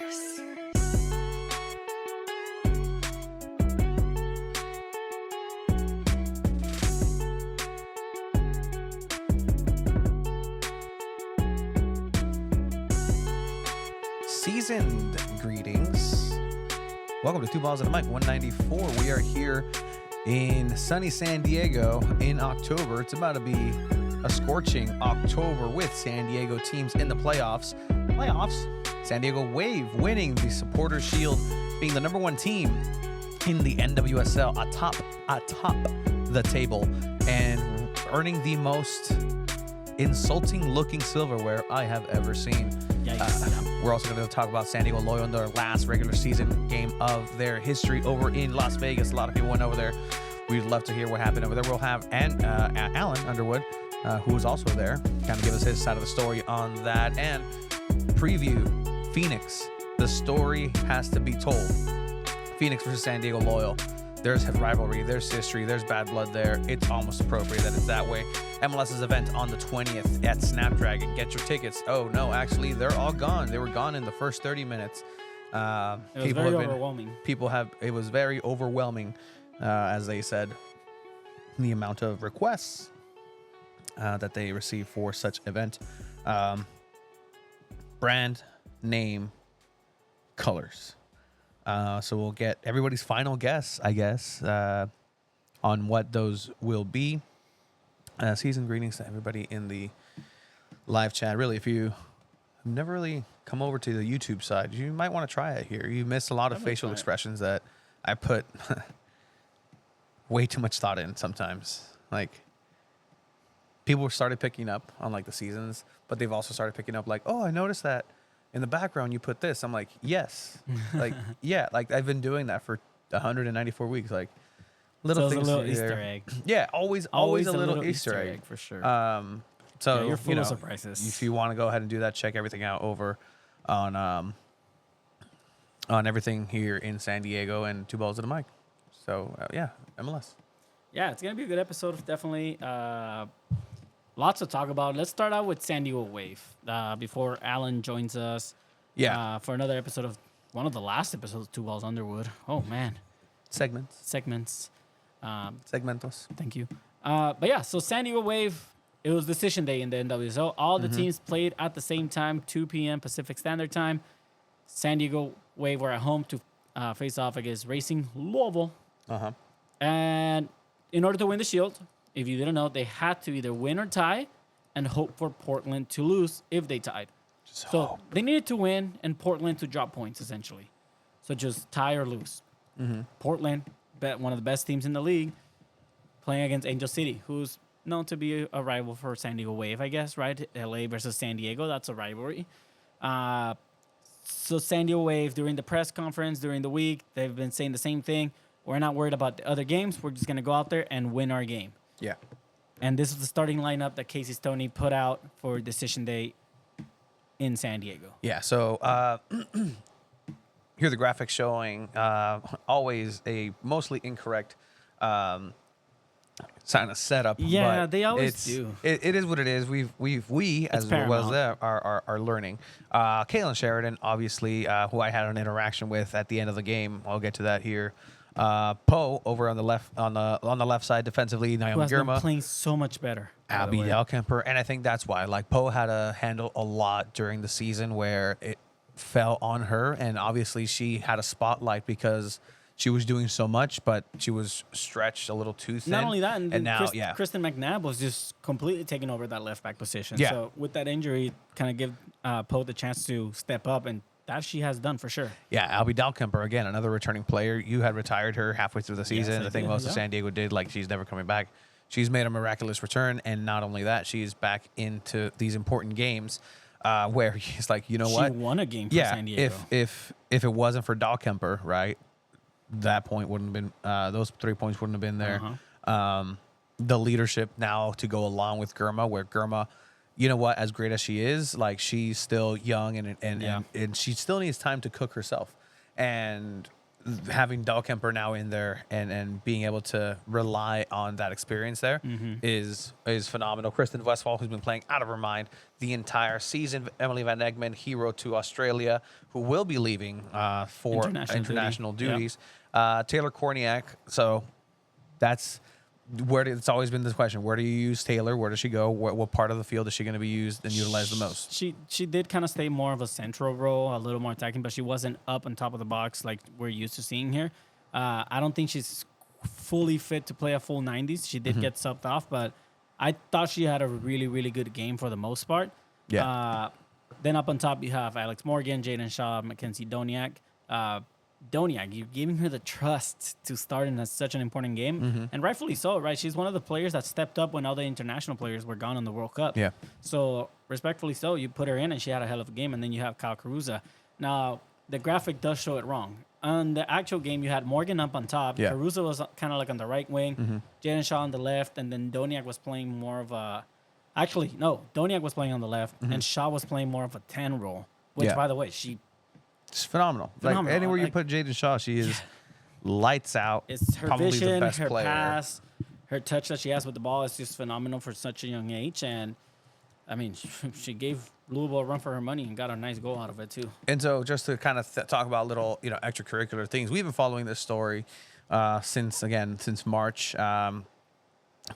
Greetings. Seasoned greetings. Welcome to Two Balls and a Mic 194. We are here in sunny San Diego in October. It's about to be a scorching October with San Diego teams in the playoffs. San Diego Wave winning the Supporters Shield, being the number one team in the NWSL atop the table and earning the most insulting looking silverware I have ever seen. We're also going to talk about San Diego Loyal in their last regular season game of their history over in Las Vegas. A lot of people went over there. We'd love to hear what happened over there. We'll have Alan Underwood, who was also there, kind of give us his side of the story on that and preview Phoenix. The story has to be told. Phoenix versus San Diego Loyal. There's rivalry, there's history, there's bad blood there. It's almost appropriate that it's that way. MLS's event on the 20th at Snapdragon. Get your tickets. Oh, no, actually, they're all gone. They were gone in the first 30 minutes. It was very overwhelming. It was very overwhelming, as they said, the amount of requests that they received for such event. Brand, name, colors. So we'll get everybody's final guess, I guess, on what those will be. Season greetings to everybody in the live chat. Really, if you have never really come over to the YouTube side, you might want to try it here. You missed a lot of facial expressions that I put way too much thought in sometimes. Like, people started picking up on, like, the seasons, but they've also started picking up, like, oh, I noticed that in the background you put this. I'm like, yes. Like, yeah, like, I've been doing that for 194 weeks. Like, little things. A little Easter egg. Yeah, always a little Easter egg for sure. So you're full of surprises. If you want to go ahead and do that, check everything out over on everything here in San Diego and Two Balls and a Mic. So yeah, MLS. Yeah, it's gonna be a good episode. Definitely, lots to talk about. Let's start out with San Diego Wave before Alan joins us. Yeah, for another episode of one of the last episodes of Two Balls Underwood. Oh man, segments. Segmentos. Thank you. But yeah, so San Diego Wave. It was decision day in the NWSL. All the teams played at the same time, 2 p.m. Pacific Standard Time. San Diego Wave were at home to face off against Racing Louisville. And in order to win the Shield, if you didn't know, they had to either win or tie and hope for Portland to lose if they tied. So they needed to win and Portland to drop points, essentially. So just tie or lose. Portland, one of the best teams in the league, playing against Angel City, who's known to be a rival for San Diego Wave, I guess, right? LA versus San Diego, that's a rivalry. So San Diego Wave, during the press conference, during the week, they've been saying the same thing. We're not worried about the other games. We're just going to go out there and win our game. Yeah. And this is the starting lineup that Casey Stoney put out for decision day in San Diego. Yeah, so here are the graphics showing always a mostly incorrect kind of setup. Yeah, but they always do. It is what it is. We as well as them are learning. Caitlin Sheridan, obviously, who I had an interaction with at the end of the game. I'll get to that here. Poe over on the left side defensively. Naomi Who has been Girma playing so much better. Abby Dalkemper, and I think that's why. Like, Poe had to handle a lot during the season where it fell on her, and obviously she had a spotlight because she was doing so much, but she was stretched a little too thin. Not only that, and now, Kristen McNabb was just completely taking over that left back position. Yeah. So with that injury, kind of give Poe the chance to step up, and that she has done for sure. Yeah, Abby Dalkemper, again, another returning player. You had retired her halfway through the season. Yes, I think most of San Diego did. Like, she's never coming back. She's made a miraculous return, and not only that, she's back into these important games where he's like, you know what? She won a game for San Diego. If it wasn't for Dalkemper, right, that point wouldn't have been, those 3 points wouldn't have been there. The leadership now to go along with Girma, where Girma, you know what, as great as she is, like, she's still young and she still needs time to cook herself. And having Dahlkemper now in there and being able to rely on that experience there is phenomenal. Kristen Westphal, who's been playing out of her mind the entire season. Emily Van Egmond, hero to Australia, who will be leaving for international duties. Yep. Taylor Korniak. So that's it's always been this question. Where do you use Taylor? Where does she go? What part of the field is she going to be used and utilized the most? She did kind of stay more of a central role, a little more attacking, but she wasn't up on top of the box like we're used to seeing here. I don't think she's fully fit to play a full 90s. She did get subbed off, but I thought she had a really, really good game for the most part. Yeah. Then up on top, you have Alex Morgan, Jaden Shaw, Mackenzie Doniak. Doniak, you're giving her the trust to start in such an important game, and rightfully so, right? She's one of the players that stepped up when all the international players were gone on the World Cup. Yeah. So respectfully so, you put her in, and she had a hell of a game, and then you have Kyle Caruza. Now, the graphic does show it wrong. On the actual game, you had Morgan up on top. Yeah. Caruza was kind of like on the right wing, Jaden Shaw on the left, and then Doniak was playing more of a... Actually, no, Doniak was playing on the left, and Shaw was playing more of a 10 role, which, by the way, It's phenomenal. Like anywhere you put Jaden Shaw, she is lights out. It's her probably vision, the best her player. pass, her touch that she has with the ball is just phenomenal for such a young age. And I mean, she gave Louisville a run for her money and got a nice goal out of it too. And so, just to kind of talk about little, extracurricular things, we've been following this story since March.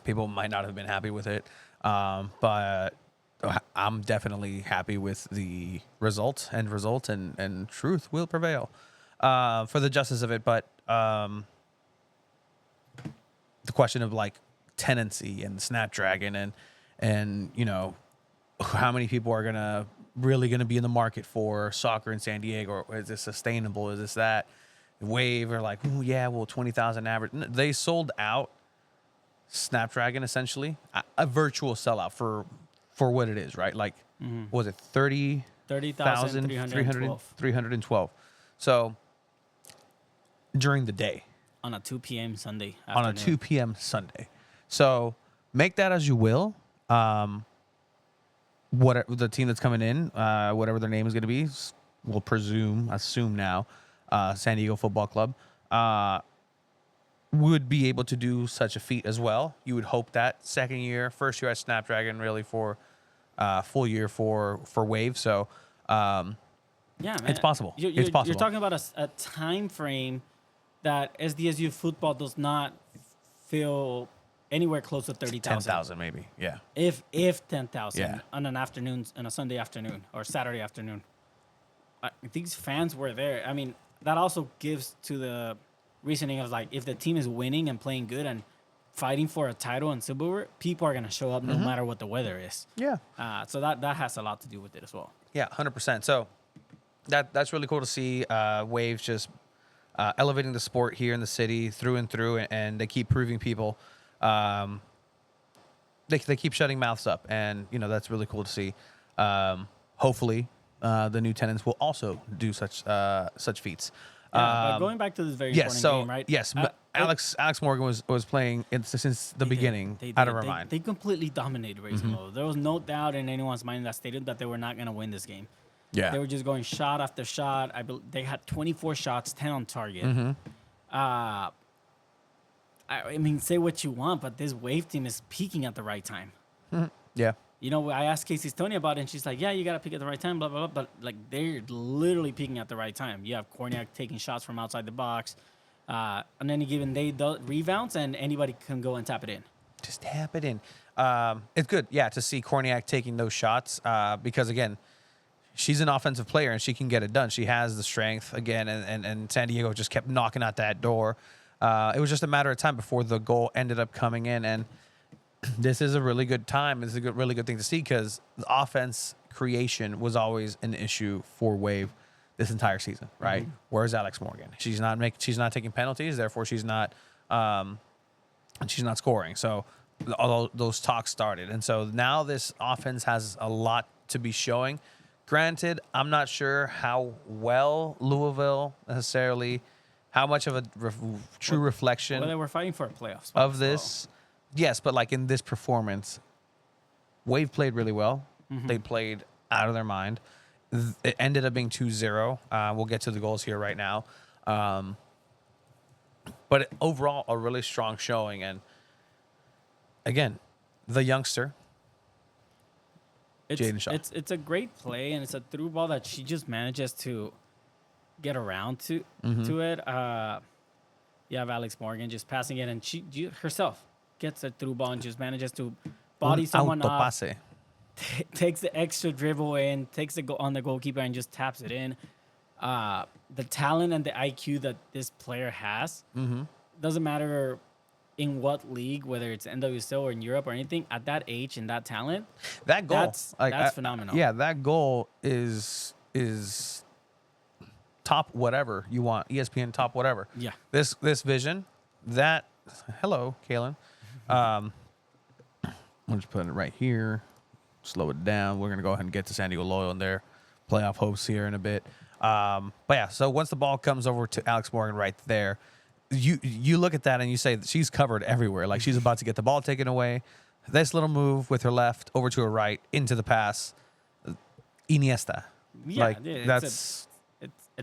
People might not have been happy with it, but I'm definitely happy with the result, and truth will prevail for the justice of it. But the question of like tenancy and Snapdragon and how many people are really gonna be in the market for soccer in San Diego, or is this sustainable? Is this that? Wave or like, oh yeah, well 20,000 average. They sold out Snapdragon essentially, a virtual sellout for what it is, right? Like, what was it 30,312? So during the day, on a 2 p.m. Sunday afternoon. On a 2 p.m. Sunday. So make that as you will. What the team that's coming in, whatever their name is going to be, we'll assume now, San Diego Football Club, would be able to do such a feat as well. You would hope that first year at Snapdragon, really for full year for Wave. So yeah, man, it's possible. It's possible. You're talking about a time frame that SDSU football does not feel anywhere close to 30,000. 10,000 maybe. Yeah. If 10,000 on a Sunday afternoon or Saturday afternoon. These fans were there. I mean, that also gives to the reasoning of like, if the team is winning and playing good and fighting for a title in Silver, people are going to show up no matter what the weather is. Yeah. So that has a lot to do with it as well. Yeah, 100%. So that's really cool to see. Waves just elevating the sport here in the city through and through, and they keep proving people. They keep shutting mouths up, and that's really cool to see. Hopefully, the new tenants will also do such feats. But going back to this very important game, right? Yes, Alex Morgan was playing since the beginning out of her mind. They completely dominated Racing Louisville. There was no doubt in anyone's mind that stated that they were not going to win this game. Yeah. They were just going shot after shot. They had 24 shots, 10 on target. I mean, say what you want, but this Wave team is peaking at the right time. Yeah. I asked Casey Stoney about it, and she's like, yeah, you got to pick at the right time, blah, blah, blah. But, like, they're literally peaking at the right time. You have Korniak taking shots from outside the box. On any given day, rebounds, and anybody can go and tap it in. Just tap it in. It's good, to see Korniak taking those shots because, again, she's an offensive player, and she can get it done. She has the strength, again, and San Diego just kept knocking at that door. It was just a matter of time before the goal ended up coming in, and this is a really good time. It's a really good thing to see because the offense creation was always an issue for Wave this entire season, right? Where's Alex Morgan? She's not taking penalties, therefore she's not scoring. So all those talks started, and so now this offense has a lot to be showing. Granted, I'm not sure how well Louisville necessarily, how much of a true reflection. Well, they were fighting for a playoff spot of this. Well. Yes, but like in this performance, Wave played really well. They played out of their mind. It ended up being 2-0. We'll get to the goals here right now. But overall, a really strong showing. And again, the youngster, Jaden Shaw. It's a great play, and it's a through ball that she just manages to get around to it. You have Alex Morgan just passing it, and she herself gets a through ball and just manages to body someone up, Autopase. takes the extra dribble in, takes it on the goalkeeper, and just taps it in. The talent and the IQ that this player has doesn't matter in what league, whether it's NWSL or in Europe or anything. At that age and that talent, That goal, that's phenomenal. Yeah, that goal is top whatever you want, ESPN top whatever. Yeah. This vision, that hello, Kaylin. I'm just putting it right here. Slow it down. We're gonna go ahead and get to San Diego Loyal and their playoff hopes here in a bit. But yeah, so once the ball comes over to Alex Morgan right there, you look at that and you say that she's covered everywhere. Like she's about to get the ball taken away. This little move with her left over to her right into the pass. Iniesta. Yeah, like it's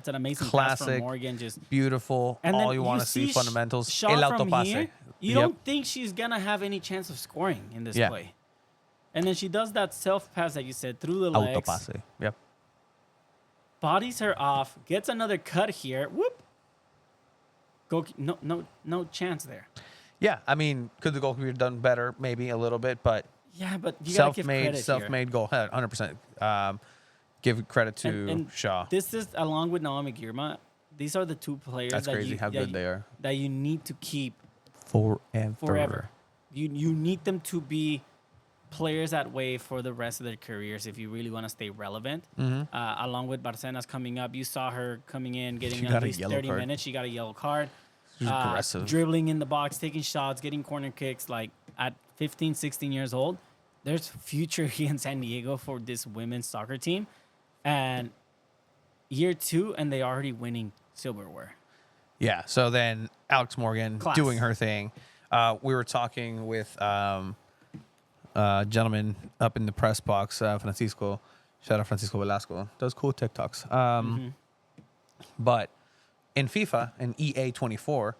an amazing classic, pass from Morgan. Just beautiful. and all then you want to see fundamentals. Shaw El from autopase. here, you Yep. don't think she's gonna have any chance of scoring in this play. And then she does that self pass that you said through the legs. Autopase. Yep. Bodies her off, gets another cut here. Whoop. No chance there. Yeah, I mean, could the goalkeeper have done better? Maybe a little bit, but Yeah, but you gotta give credit here. self-made goal, 100%. Give credit to And Shaw. This is along with Naomi Girma. These are the two players That's that crazy how good they are. that you need to keep Forever. You need them to be players that way for the rest of their careers if you really want to stay relevant. Along with Barcenas coming up, you saw her coming in, getting She at got a least yellow 30 card. minutes. She got a yellow card. She's aggressive. Dribbling in the box, taking shots, getting corner kicks. Like at 15, 16 years old, there's future here in San Diego for this women's soccer team. And year 2, and they already winning silverware. Yeah, so then Alex Morgan Class. doing her thing. We were talking with a gentleman up in the press box, Francisco. Shout out Francisco Velasco. Does cool TikToks. But in FIFA and EA 24,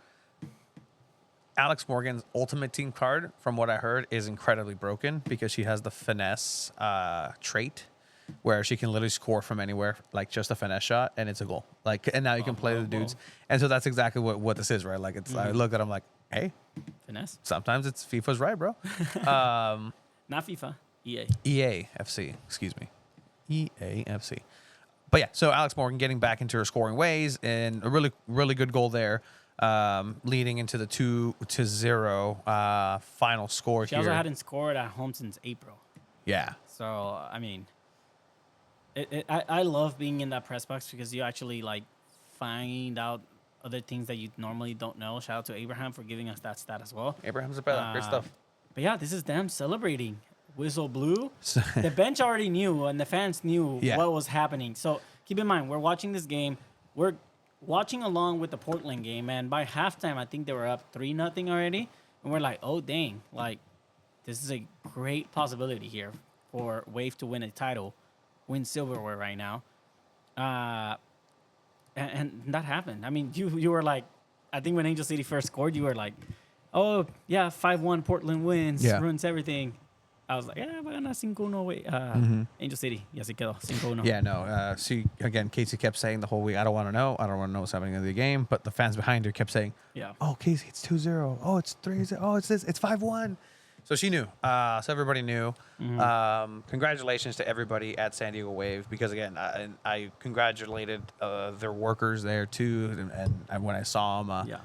Alex Morgan's ultimate team card, from what I heard, is incredibly broken because she has the finesse trait where she can literally score from anywhere, like just a finesse shot, and it's a goal. Like, and now you can play the dudes. And so that's exactly what this is, right? Like, it's I look at them like, hey, Finesse. sometimes it's FIFA's right, bro. Not FIFA. EA. EA FC, excuse me. EA FC. But yeah, so Alex Morgan getting back into her scoring ways, and a really, really good goal there, leading into the 2-0 final score She here. also hadn't scored at home since April. Yeah. So, I mean, I love being in that press box because you actually, like, find out other things that you normally don't know. Shout out to Abraham for giving us that stat as well. Abraham's a better. Great stuff. But yeah, this is them celebrating. Whistle blew. The bench already knew, and the fans knew what was happening. So keep in mind, we're watching this game. We're watching along with the Portland game, and by halftime, I think they were up 3-0 already. And we're like, oh, dang. Like, this is a great possibility here for Wave to win a title, win silverware right now. And that happened. I mean, you were like, I think when Angel City first scored, you were like, oh, yeah, 5-1 Portland wins, ruins everything. I was like, yeah, va a ganar 5-1, wait. Angel City, ya se quedó, 5-1. Yeah, no. Again, Casey kept saying the whole week, I don't want to know. I don't want to know what's happening in the game. But the fans behind her kept saying, oh, Casey, it's 2-0. Oh, it's 3-0. Oh, it's this. It's 5-1. So she knew. So everybody knew. Congratulations to everybody at San Diego Wave because, again, I congratulated their workers there, too. And when I saw them,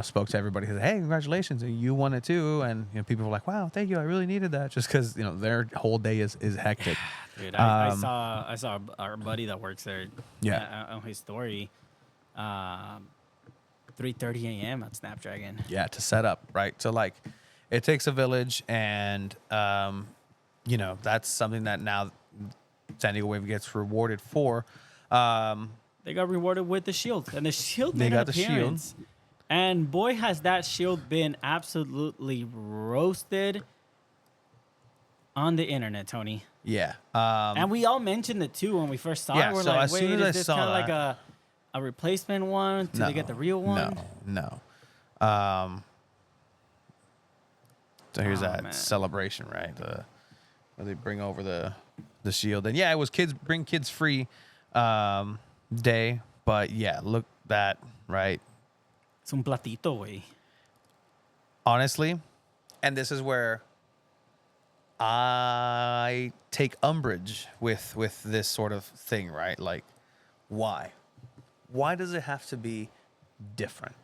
spoke to everybody. Said, hey, congratulations. You won it, too. And people were like, wow, thank you. I really needed that just because, their whole day is hectic. Dude, I saw our buddy that works there on his story 3:30 a.m. at Snapdragon. Yeah, to set up, right? So, like, it takes a village, and, that's something that now San Diego Wave gets rewarded for. They got rewarded with the shield, and the shield made an appearance. And boy, has that shield been absolutely roasted on the internet, Tony. Yeah. And we all mentioned it, too, when we first saw it. We're so like, as soon wait, as I is this saw kind of that, like a replacement one? Do they get the real one? No. So here's Oh, that man. celebration, right? Where they bring over the shield. And yeah, it was bring kids free day. But yeah, look that, right? Es un platito, güey. Honestly, and this is where I take umbrage with this sort of thing, right? Like, why? Why does it have to be different,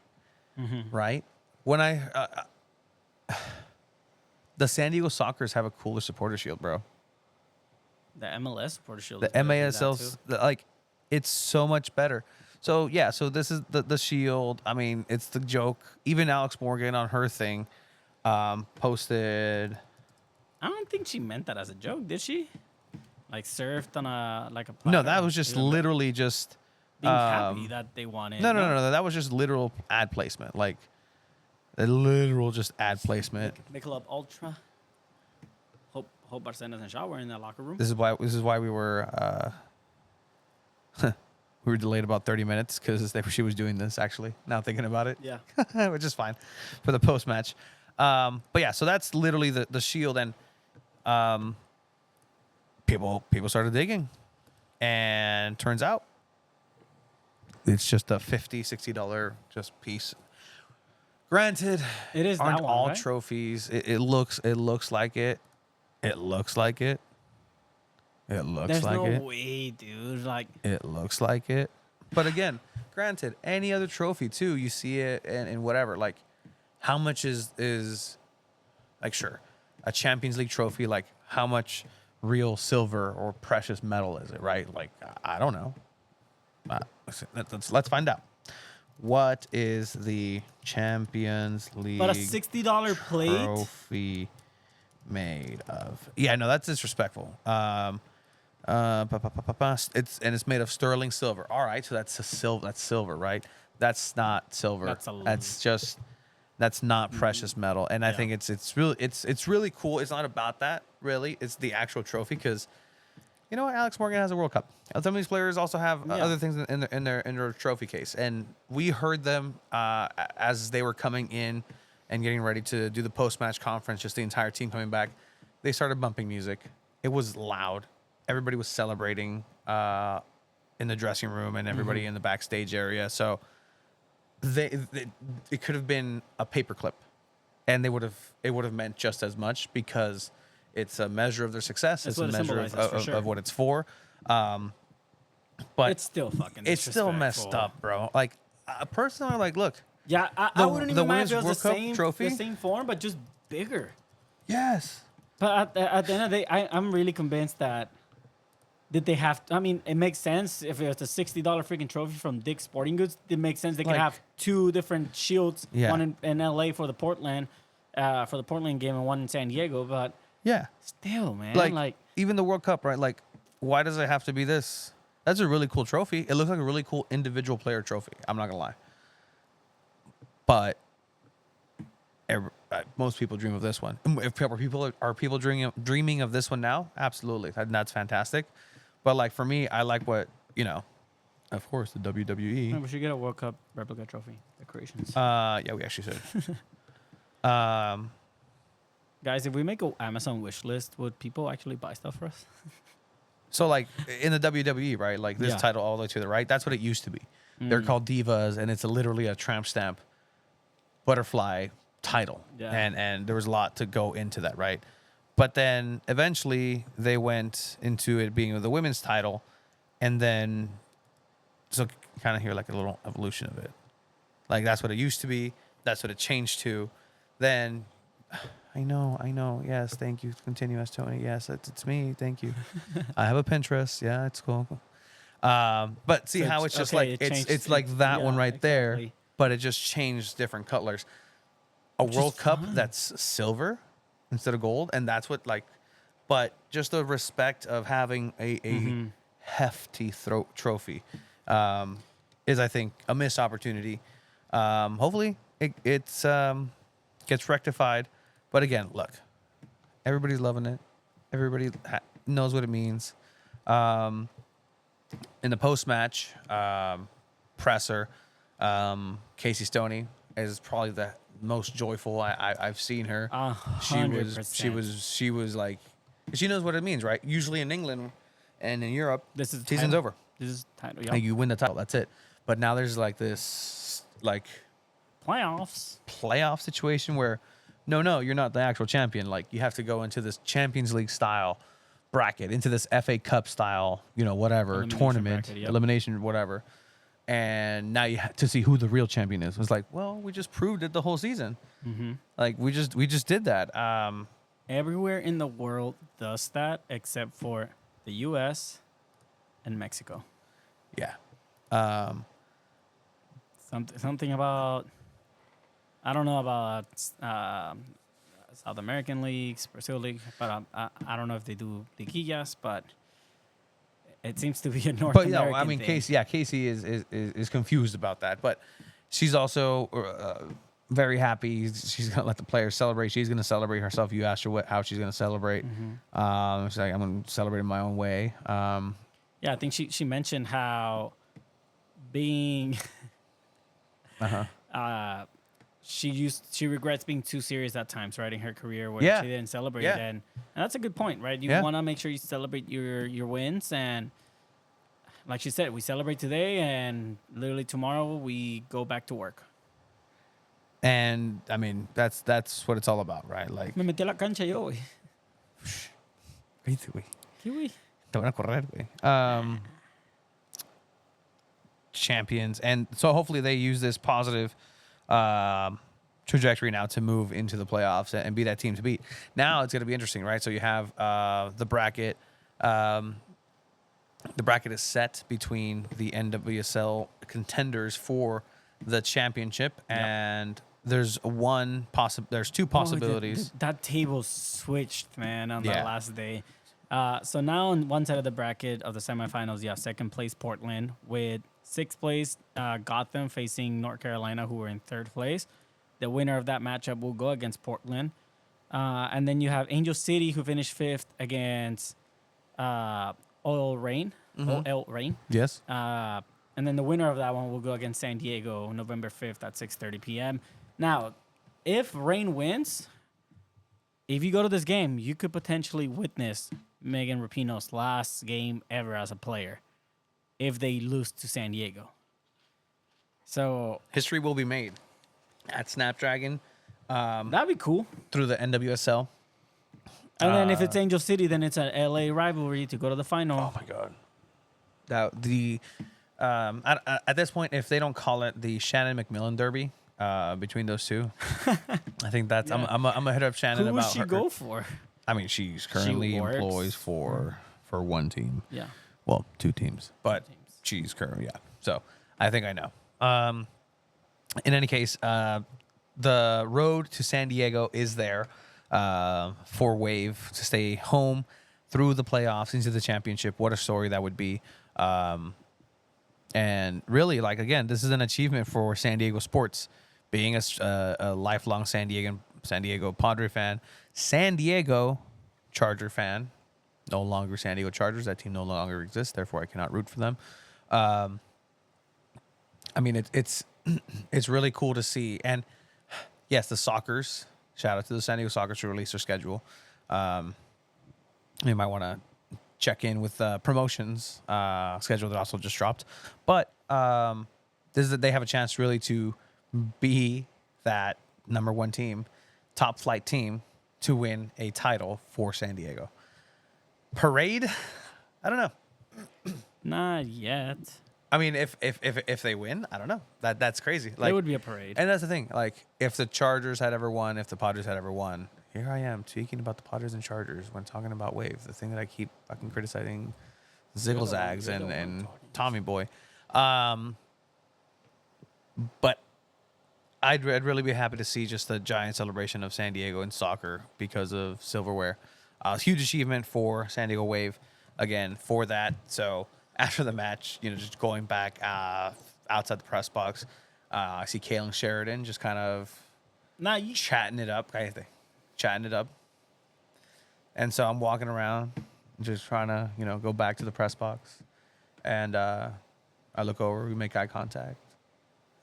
right? When the San Diego Sockers have a cooler supporter shield, bro. The MLS supporter shield. The is better than that, MASL's too. like, it's so much better. So yeah, so this is the shield. I mean, it's the joke. Even Alex Morgan on her thing posted. I don't think she meant that as a joke, did she? Like surfed on a No, platter? that was just literally just being happy that they wanted. no. That was just literal ad placement. Like a literal just ad placement. Michelob Ultra. Hope Barcenas and Shaw were in that locker room. This is why we were we were delayed about 30 minutes because she was doing this actually. Now thinking about it. Yeah. Which is fine for the post match. But yeah, so that's literally the shield, and people started digging, and turns out it's just a $50-$60 just piece. Granted, It is aren't that one, all right? trophies. It looks like it. It looks like it. It looks There's like no it. way, dude. Like, It looks like it. But again, granted, any other trophy too, you see it and whatever. Like, how much is like, sure, a Champions League trophy, like how much real silver or precious metal is it, right? Like, I don't know. Let's find out. What is the Champions League but a $60 plate. trophy made of? Yeah, no, that's disrespectful. It's made of sterling silver. All right, so that's silver, right? That's not silver. That's not precious metal. And I Yeah. think it's really cool. It's not about that really. It's the actual trophy because you know what? Alex Morgan has a World Cup. Some of these players also have other things in their trophy case, and we heard them as they were coming in and getting ready to do the post-match conference. Just the entire team coming back, they started bumping music. It was loud. Everybody was celebrating in the dressing room and everybody in the backstage area. So it could have been a paperclip, and it would have meant just as much because it's a measure of their success. That's It's a what it measure symbolizes, for sure. of what it's for. But It's still fucking. it's still messed disrespectful. up, bro. Like personally, like look, Yeah, I The- wouldn't the even mind if it was Women's the World Cup same trophy? the same form, but just bigger. yes, But at the end of the day, I'm really convinced that did they have? I mean, it makes sense if it's a $60 freaking trophy from Dick's Sporting Goods. It makes sense they could Like- have two different shields, Yeah. one in LA for the Portland game, and one in San Diego. But yeah. still, man, Like even the World Cup, right? Like, why does it have to be this? That's a really cool trophy. It looks like a really cool individual player trophy. I'm not gonna lie. But most people dream of this one. If people dreaming of this one now, absolutely, that's fantastic. But like for me, I like what of course, the WWE. we should get a World Cup replica trophy decorations. Yeah, we actually should. Guys, if we make an Amazon wish list, would people actually buy stuff for us? So like in the WWE, right? Like this Yeah. title all the way to the right. That's what it used to be. They're called divas, and it's literally a tramp stamp butterfly title. Yeah. And there was a lot to go into that, right? But then eventually they went into it being the women's title, and then so kind of hear like a little evolution of it. Like that's what it used to be. That's what it changed to. Then I know. Yes, thank you. Continuous, Tony. Yes, it's me. Thank you. I have a Pinterest. Yeah, it's cool. But see So how it's- it's just okay, like it it's changed- like that yeah, one right there, exactly. but it just changed different colors. A Which is World Cup fine. that's silver instead of gold, and that's what like. But just the respect of having a hefty trophy is, I think, a missed opportunity. Hopefully, it's gets rectified. But again, look, everybody's loving it. Everybody knows what it means. In the post-match presser, Casey Stoney is probably the most joyful I've seen her. 100%. She was like, she knows what it means, right? Usually in England and in Europe, This is season's title. over. This is title. Like Yep. you win the title, that's it. But now there's like this like Playoffs. playoff situation where no, you're not the actual champion. Like you have to go into this Champions League style bracket, into this FA Cup style, whatever Elimination tournament, bracket, yep. elimination, whatever. And now you have to see who the real champion is. It's like, well, we just proved it the whole season. Mm-hmm. Like we just did that. Everywhere in the world does that except for the U.S. and Mexico. Yeah. Something about, I don't know about South American leagues, Brazil league, but I don't know if they do liguillas, but it seems to be a North But American I mean, thing. Casey is confused about that, but she's also very happy. She's gonna let the players celebrate. She's gonna celebrate herself. You asked her how she's gonna celebrate. She's like, I'm gonna celebrate in my own way. Yeah, I think she mentioned how being she regrets being too serious at times, right, in her career where Yeah. she didn't celebrate Yeah. and that's a good point, right? You Yeah. want to make sure you celebrate your wins, and like she said, we celebrate today and literally tomorrow we go back to work. And I mean, that's what it's all about, right? Like, Me metí a la cancha yo, güey. Vete, güey. ¿Qué, güey? Te van a correr, güey. Champions, and so hopefully they use this positive trajectory now to move into the playoffs and be that team to beat. Now it's going to be interesting, right? So you have the bracket. The bracket is set between the NWSL contenders for the championship, and there's two possibilities. That table switched, man, on the Yeah. last day. So now on one side of the bracket of the semifinals, you have second place Portland with sixth place Gotham facing North Carolina, who were in third place. The winner of that matchup will go against Portland. And then you have Angel City, who finished fifth against OL Reign. OL Reign. Yes. And then the winner of that one will go against San Diego November 5th at 6:30 p.m. Now, if Reign wins, if you go to this game, you could potentially witness Megan Rapinoe's last game ever as a player if they lose to San Diego. So History will be made at Snapdragon that'd be cool. through the NWSL. And then if it's Angel City, then it's an LA rivalry to go to the final. Oh my god. At this point, if they don't call it the Shannon McMillan Derby between those two, I think that's Yeah. I'm gonna hit up Shannon Who would about she her. go for? I mean, she's currently works. employs for one team. Yeah. Well, two teams, but teams. she's currently So I think I know. In any case, the road to San Diego is there for Wave to stay home through the playoffs into the championship. What a story that would be. And really, like, again, this is an achievement for San Diego sports, being a lifelong San Diego Padre fan, San Diego Charger fan. No longer San Diego Chargers. That team no longer exists. Therefore, I cannot root for them. I mean, it's really cool to see. And yes, the Sockers. Shout out to the San Diego Sockers to release their schedule. You might want to check in with promotions schedule that also just dropped. But they have a chance really to be that number one team, top flight team, to win a title for San Diego. Parade? I don't know. Not yet. I mean, if they win, I don't know. That's crazy. Like, It would be a parade. and that's the thing. Like, if the Chargers had ever won, if the Padres had ever won, here I am speaking about the Padres and Chargers when talking about Wave, the thing that I keep fucking criticizing Ziggle-Zags and Tommy Boy. But I'd really be happy to see just the giant celebration of San Diego in soccer because of silverware. Huge achievement for San Diego Wave, again, for that. So after the match, just going back outside the press box, I see Kaylin Sheridan just kind of chatting it up. And so I'm walking around, just trying to, go back to the press box. And I look over, we make eye contact,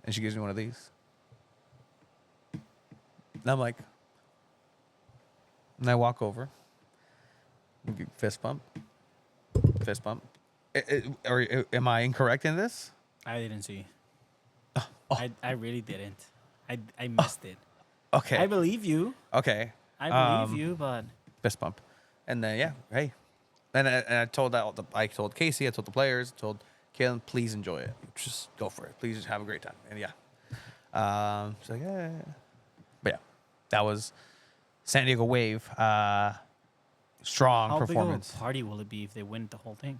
and she gives me one of these. And I'm like, and I walk over, fist bump, fist bump. Or am I incorrect in this? I didn't see. Oh, I really didn't. I missed it. okay. I believe you. Okay. I believe you, but Fist bump. And then, yeah, hey. And I told I told Casey, I told the players, I told Kalen, please enjoy it. Just go for it. Please just have a great time. And yeah. She's like, yeah. But yeah, that was San Diego Wave. Strong how performance. big of a party will it be if they win the whole thing?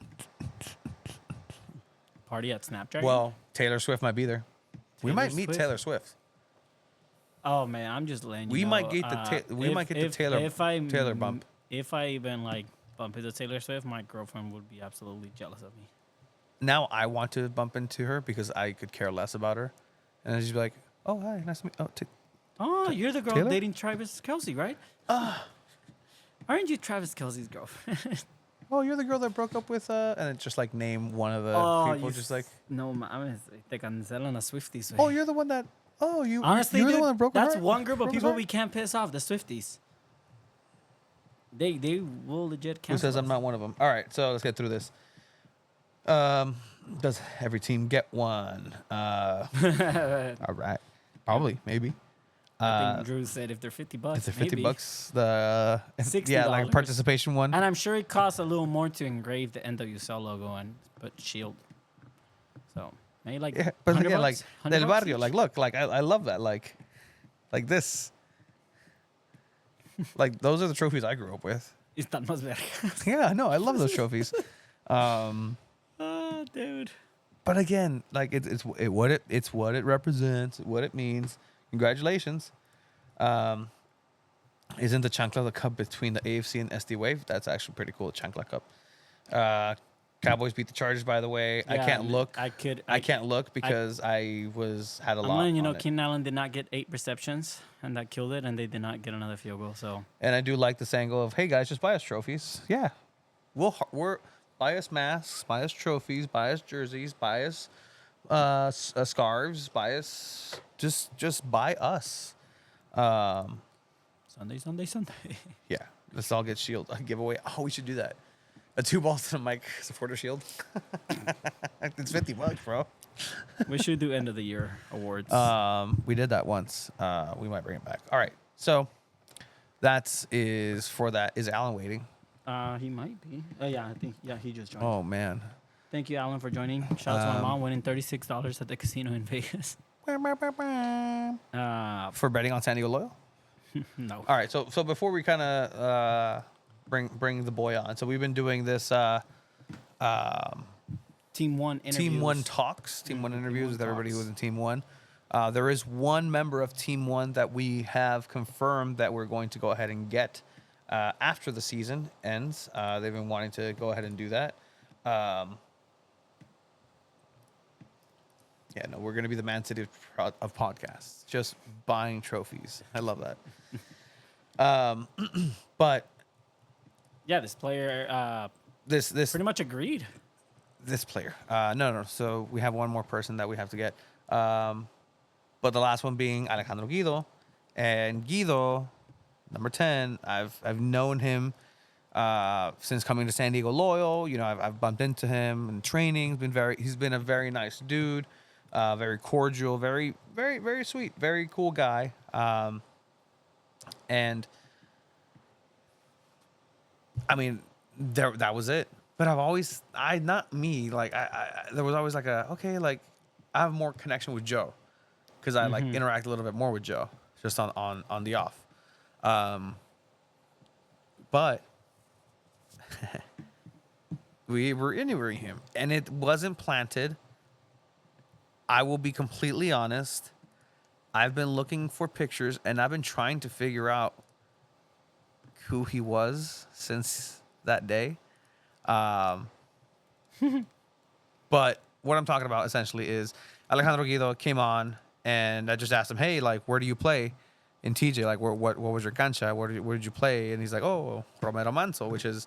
Party at Snapchat? Well, Taylor Swift might be there. We might meet Swift? Taylor Swift. Oh man, I'm just letting you We know. might get the Taylor bump. If I even like bump into Taylor Swift, my girlfriend would be absolutely jealous of me. Now I want to bump into her because I could care less about her, and then she'd be like, "Oh, hi, nice to meet." Oh, you're the girl Taylor? dating Travis Kelce, right? Aren't you Travis Kelce's girlfriend? Oh, you're the girl that broke up with and then just like name one of the people, just like, no, mames, te cancelan las Swifties. oh, you're the one that, you Honestly, you're dude, the one that broke that's her, one group of broke his people heart? we can't piss off. The Swifties. They will legit Who cancel. says I'm not one of them? All right, so let's get through this. Does every team get one? All right, probably, maybe. I think Drew said if they're $50, If they're 50 maybe. bucks, the $60. like a participation one. And I'm sure it costs a little more to engrave the NWSL logo and put shield. So maybe like Yeah, but 100 again, like bucks? 100 Del bucks Barrio, each? like look, like I love that, like this, like those are the trophies I grew up with. Están más vergas. Yeah, no, I love those trophies. Oh, dude. But again, like it's what it represents, what it means. Congratulations. Isn't the Chancla Cup between the AFC and SD Wave? That's actually pretty cool. Chancla Cup. Cowboys beat the Chargers, by the way. I Yeah, can't look. I can't look because I had a I'm lot. letting you know, on it. Keenan Allen did not get 8 receptions, and that killed it, and they did not get another field goal. So And I do like this angle of, hey guys, just buy us trophies. Yeah, we're buy us masks, buy us trophies, buy us jerseys, buy us scarves, buy us just buy us. Sunday. Yeah, let's all get shield giveaway. Oh, we should do that. A 2 balls to the mic supporter shield. It's $50, bro. We should do end of the year awards. We did that once. We might bring it back. All right, so is for that. Is Alan waiting? He might be. Yeah, I think. Yeah, he just joined. Oh man. Thank you, Alan, for joining. Shout out to my mom winning $36 at the casino in Vegas. For betting on San Diego Loyal. No. All right, so before we kind of bring the boy on, so we've been doing this Team 1 interviews. Team 1 talks, Team 1 interviews with everybody who was in Team 1. There is one member of Team 1 that we have confirmed that we're going to go ahead and get after the season ends. They've been wanting to go ahead and do that. Yeah, no, we're going to be the Man City of podcasts, just buying trophies. I love that. But yeah, this player this pretty much agreed. This player, no. So we have one more person that we have to get. But the last one being Alejandro Guido, and Guido, number 10. I've known him since coming to San Diego Loyal. You know, I've bumped into him in training. He's been a very nice dude. Very cordial, very, very, very sweet, very cool guy. And I mean, that was it. But there was always like I have more connection with Joe because I like interact a little bit more with Joe just on the off. But we were interviewing him and it wasn't planted. I will be completely honest. I've been looking for pictures and I've been trying to figure out who he was since that day. But what I'm talking about essentially is Alejandro Guido came on and I just asked him, hey, like, where do you play in TJ? Like, what was your cancha? Where did you play? And he's like, oh, Romero Manso, which is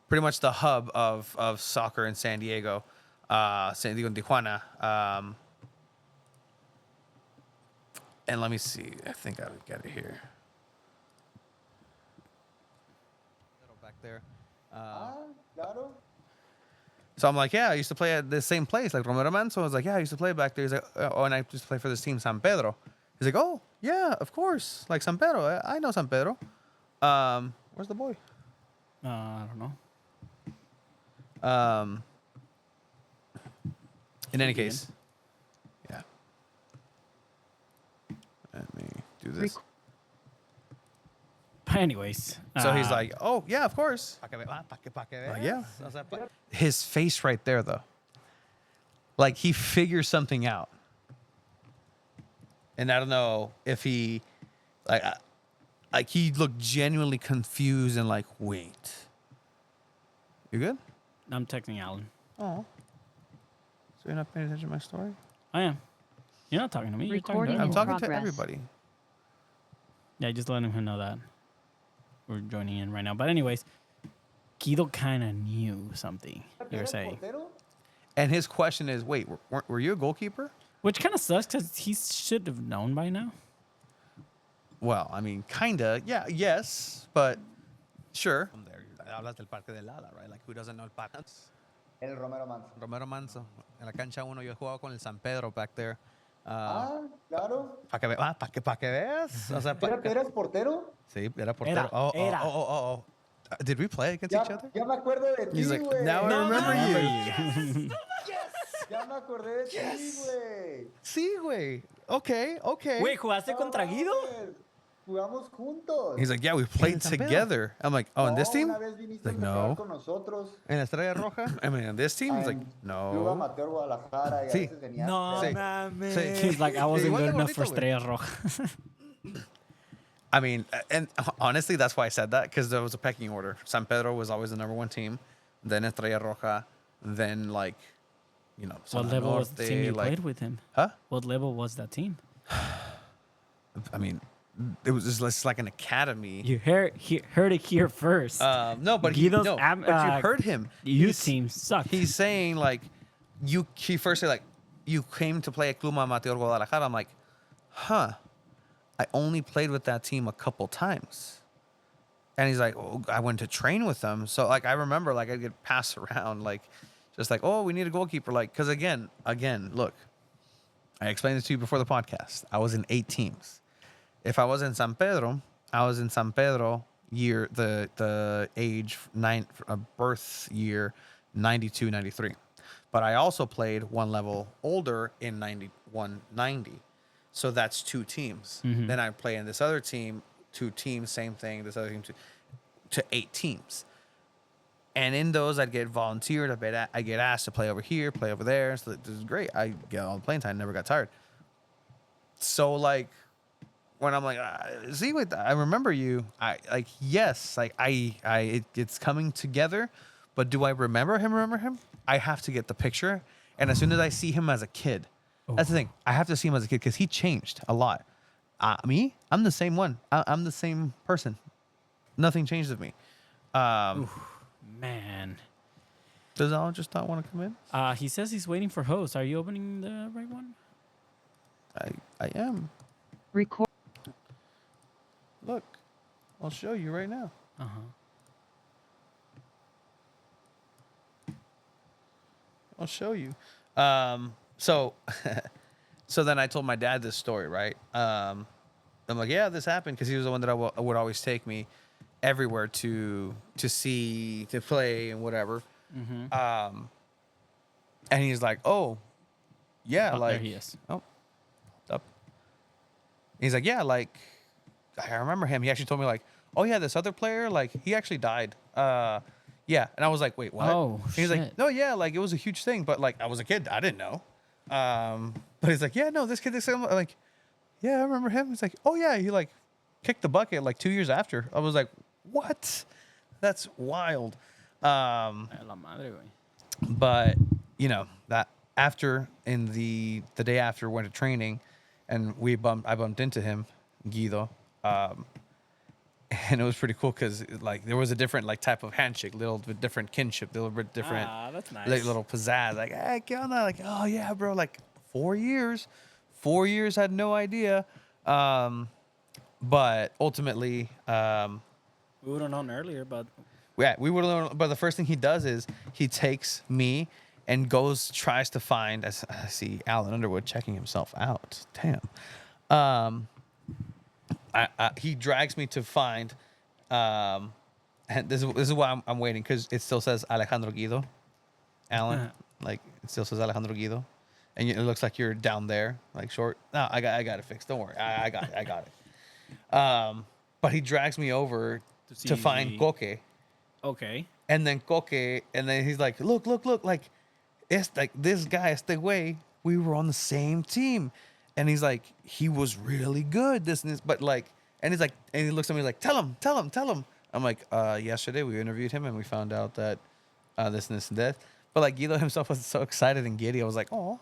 pretty much the hub of soccer in San Diego, San Diego and Tijuana. And let me see. I think I would get it here. there. Claro. So I'm like, yeah, I used to play at the same place, like Romero Manso. I was like, yeah, I used to play back there. He's like, oh, and I used to play for this team, San Pedro. He's like, oh, yeah, of course, like San Pedro. I know San Pedro. Where's the boy? I don't know. In any case, yeah. Let me do this. But anyways, So he's like, oh, yeah, of course. Like, yeah. His face right there, though. Like, he figures something out. And I don't know if he, like he looked genuinely confused and like, wait. You good? I'm texting Alan. Oh. So you're not paying attention to my story? I am. You're not talking to me. You're talking Recording to I'm in everyone. talking to progress. everybody. Yeah, just letting him know that we're joining in right now. But anyways, Guido kind of knew something you were saying, And his question is, wait, were you a goalkeeper? which kind of sucks because he should have known by now. Well, I mean, kinda. Yeah, yes, but sure. From there, hablas del Parque del Ala, right? Like, who doesn't know el Parque? El Romero Manso. Romero Manso. En la cancha 1 yo he jugado con el San Pedro back there. Claro. Pa' que veas. O sea, ¿Eras portero? Sí, era portero. Era. Oh. Did we play against each other? Ya me acuerdo de ti, He's like, güey. now I remember you. Ya me acordé de ti, güey. Sí, güey. Okay. Güey, ¿jugaste contra Guido? Jugamos juntos. He's like, yeah, we played San Pedro. together. I'm like, oh, in this team? Una vez viniste Like, a jugar no. con nosotros. En la Estrella Roja? I mean, in this team? He's like, En Club no. Amateur Guadalajara y a Sí. veces venía. No, Sí. mames. Sí. He's like, I wasn't Igual de good enough for bonito, güey. Estrellas Rojas. I mean, and honestly, that's why I said that, because there was a pecking order. San Pedro was always the number one team, then Estrella Roja, then, like, you know, What Zona level was the team you Norte, like, played with him? huh? What level was that team? I mean, it was just like an academy. You heard it here first. No, but Guido's but you heard him. Youth He's- team sucked. He's saying, like, he first said, like, you came to play at Club Amateur Guadalajara. I'm like, huh. I only played with that team a couple times. And he's like, oh, I went to train with them. So, like, I remember, like, I'd get passed around, like, just like, oh, we need a goalkeeper. Like, because again, look, I explained this to you before the podcast. I was in 8 teams. If I was in San Pedro, I was in San Pedro year, the age, birth year, 92, 93. But I also played one level older in 91, 90. So that's 2 teams. Mm-hmm. Then I play in this other team, 2 teams, same thing. This other team, to 8 teams. And in those, I'd get volunteered. I get asked to play over here, play over there. So this is great. I get all the playing time. Never got tired. So, like, when I'm like, see, wait, I remember you. Yes, like it's coming together. But do I remember him? I have to get the picture. And as soon as I see him as a kid, that's the thing. I have to see him as a kid because he changed a lot. Me, I'm the same one. I'm the same person. Nothing changed with me. Man. Does Alan just not want to come in? He says he's waiting for host. Are you opening the right one? I am. Record. Look, I'll show you right now. Uh-huh. I'll show you. So then I told my dad this story, right? I'm like, yeah, this happened because he was the one that would always take me everywhere to see, to play and whatever. Mm-hmm. And he's like, oh, yeah, Oh, like there he is. Oh, up. He's like, yeah, like I remember him. He actually told me, like, oh yeah, this other player, like he actually died. Yeah, and I was like, wait, what? Oh, He's like, shit. no, yeah, like it was a huge thing, but like I was a kid, I didn't know. But he's like, yeah, no, this kid, I'm like, yeah, I remember him. He's like, oh yeah, he like kicked the bucket like 2 years after. I was like, what? That's wild. A la madre, güey. But you know that after in the day after went to training, and I bumped into him, Guido, and it was pretty cool because like there was a different like type of handshake, little bit different kinship, little bit different, That's nice. like little pizzazz, like hey, ¿qué onda? Like oh yeah, bro, like 4 years, 4 years, had no idea, but ultimately, We would have known earlier, but we would. But the first thing he does is he takes me and tries to find. I see Alan Underwood checking himself out. Damn. He drags me to find. And this is why I'm waiting, because it still says Alejandro Guido, Alan. Like it still says Alejandro Guido, and it looks like you're down there, like short. No, I got it fixed. Don't worry, I got it. But he drags me over to find Coque. Okay. And then Coque, and then he's like, look, like, it's like this guy, este way, we were on the same team. And he's like, he was really good, this and this, but like, and he's like, and he looks at me like, tell him. I'm like, yesterday we interviewed him and we found out that this and this and that. But like Guido himself was so excited and giddy. I was like, oh.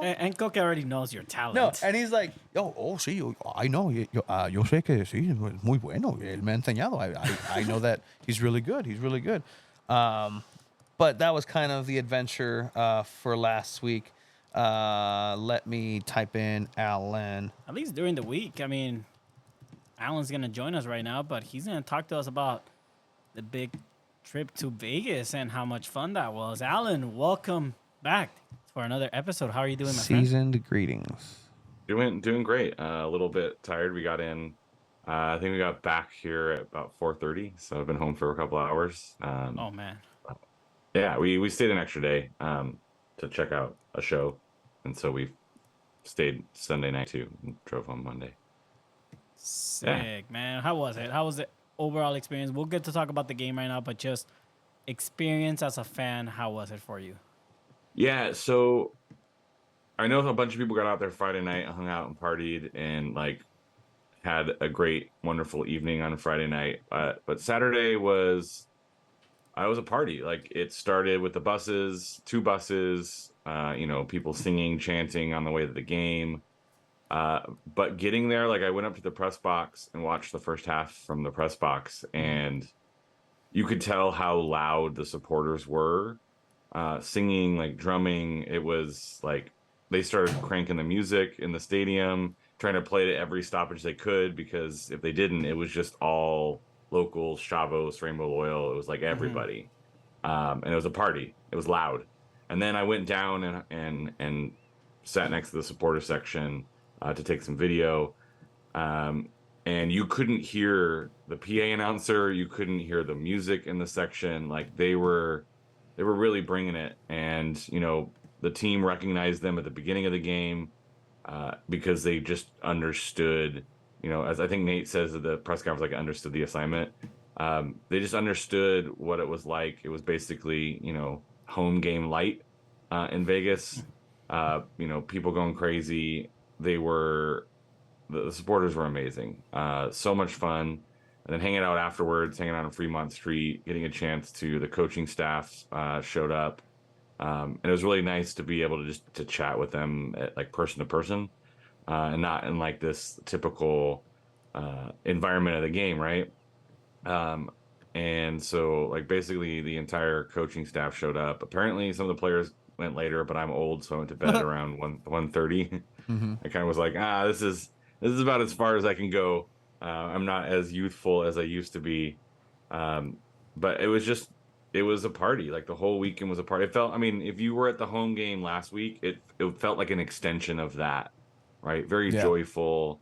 And Coque already knows your talent. No, and he's like, sí, I know. Yo sé que sí, muy bueno. Él me ha enseñado. I know that he's really good. But that was kind of the adventure for last week. Let me type in Alan. At least during the week. I mean, Alan's going to join us right now, but he's going to talk to us about the big trip to Vegas and how much fun that was. Alan, welcome back for another episode. How are you doing, my friend? Seasoned greetings. Doing great. A little bit tired. We got in. I think we got back here at about 4:30. So I've been home for a couple hours. Oh man. Yeah, we stayed an extra day to check out a show, and so we stayed Sunday night too and drove home Monday. Sick, man. How was it? How was the overall experience? We'll get to talk about the game right now, but just experience as a fan. How was it for you? Yeah, so I know a bunch of people got out there Friday night, hung out and partied, and like had a great, wonderful evening on Friday night. But Saturday was a party. Like it started with the buses, 2 buses, people singing, chanting on the way to the game. But getting there, like I went up to the press box and watched the first half from the press box, and you could tell how loud the supporters were. Singing, like drumming. It was like they started cranking the music in the stadium, trying to play it at every stoppage they could, because if they didn't, it was just all locals, Chavos, Rainbow Loyal. It was like everybody. And it was a party. It was loud. And then I went down and sat next to the supporter section to take some video. And you couldn't hear the PA announcer. You couldn't hear the music in the section. Like they were really bringing it, and the team recognized them at the beginning of the game because they just understood, as I think Nate says at the press conference, like understood the assignment. They just understood what it was like. It was basically, home game light in Vegas. People going crazy. The supporters were amazing. So much fun. And then hanging out afterwards, hanging out on Fremont Street, getting a chance the coaching staff showed up. And it was really nice to be able to chat with them like person to person, and not in like this typical environment of the game, right? And so like basically the entire coaching staff showed up. Apparently some of the players went later, but I'm old, so I went to bed around 1:30. Mm-hmm. I kind of was like, this is about as far as I can go. I'm not as youthful as I used to be. But it was a party. Like the whole weekend was a party. It felt, if you were at the home game last week, it felt like an extension of that, right? Very joyful,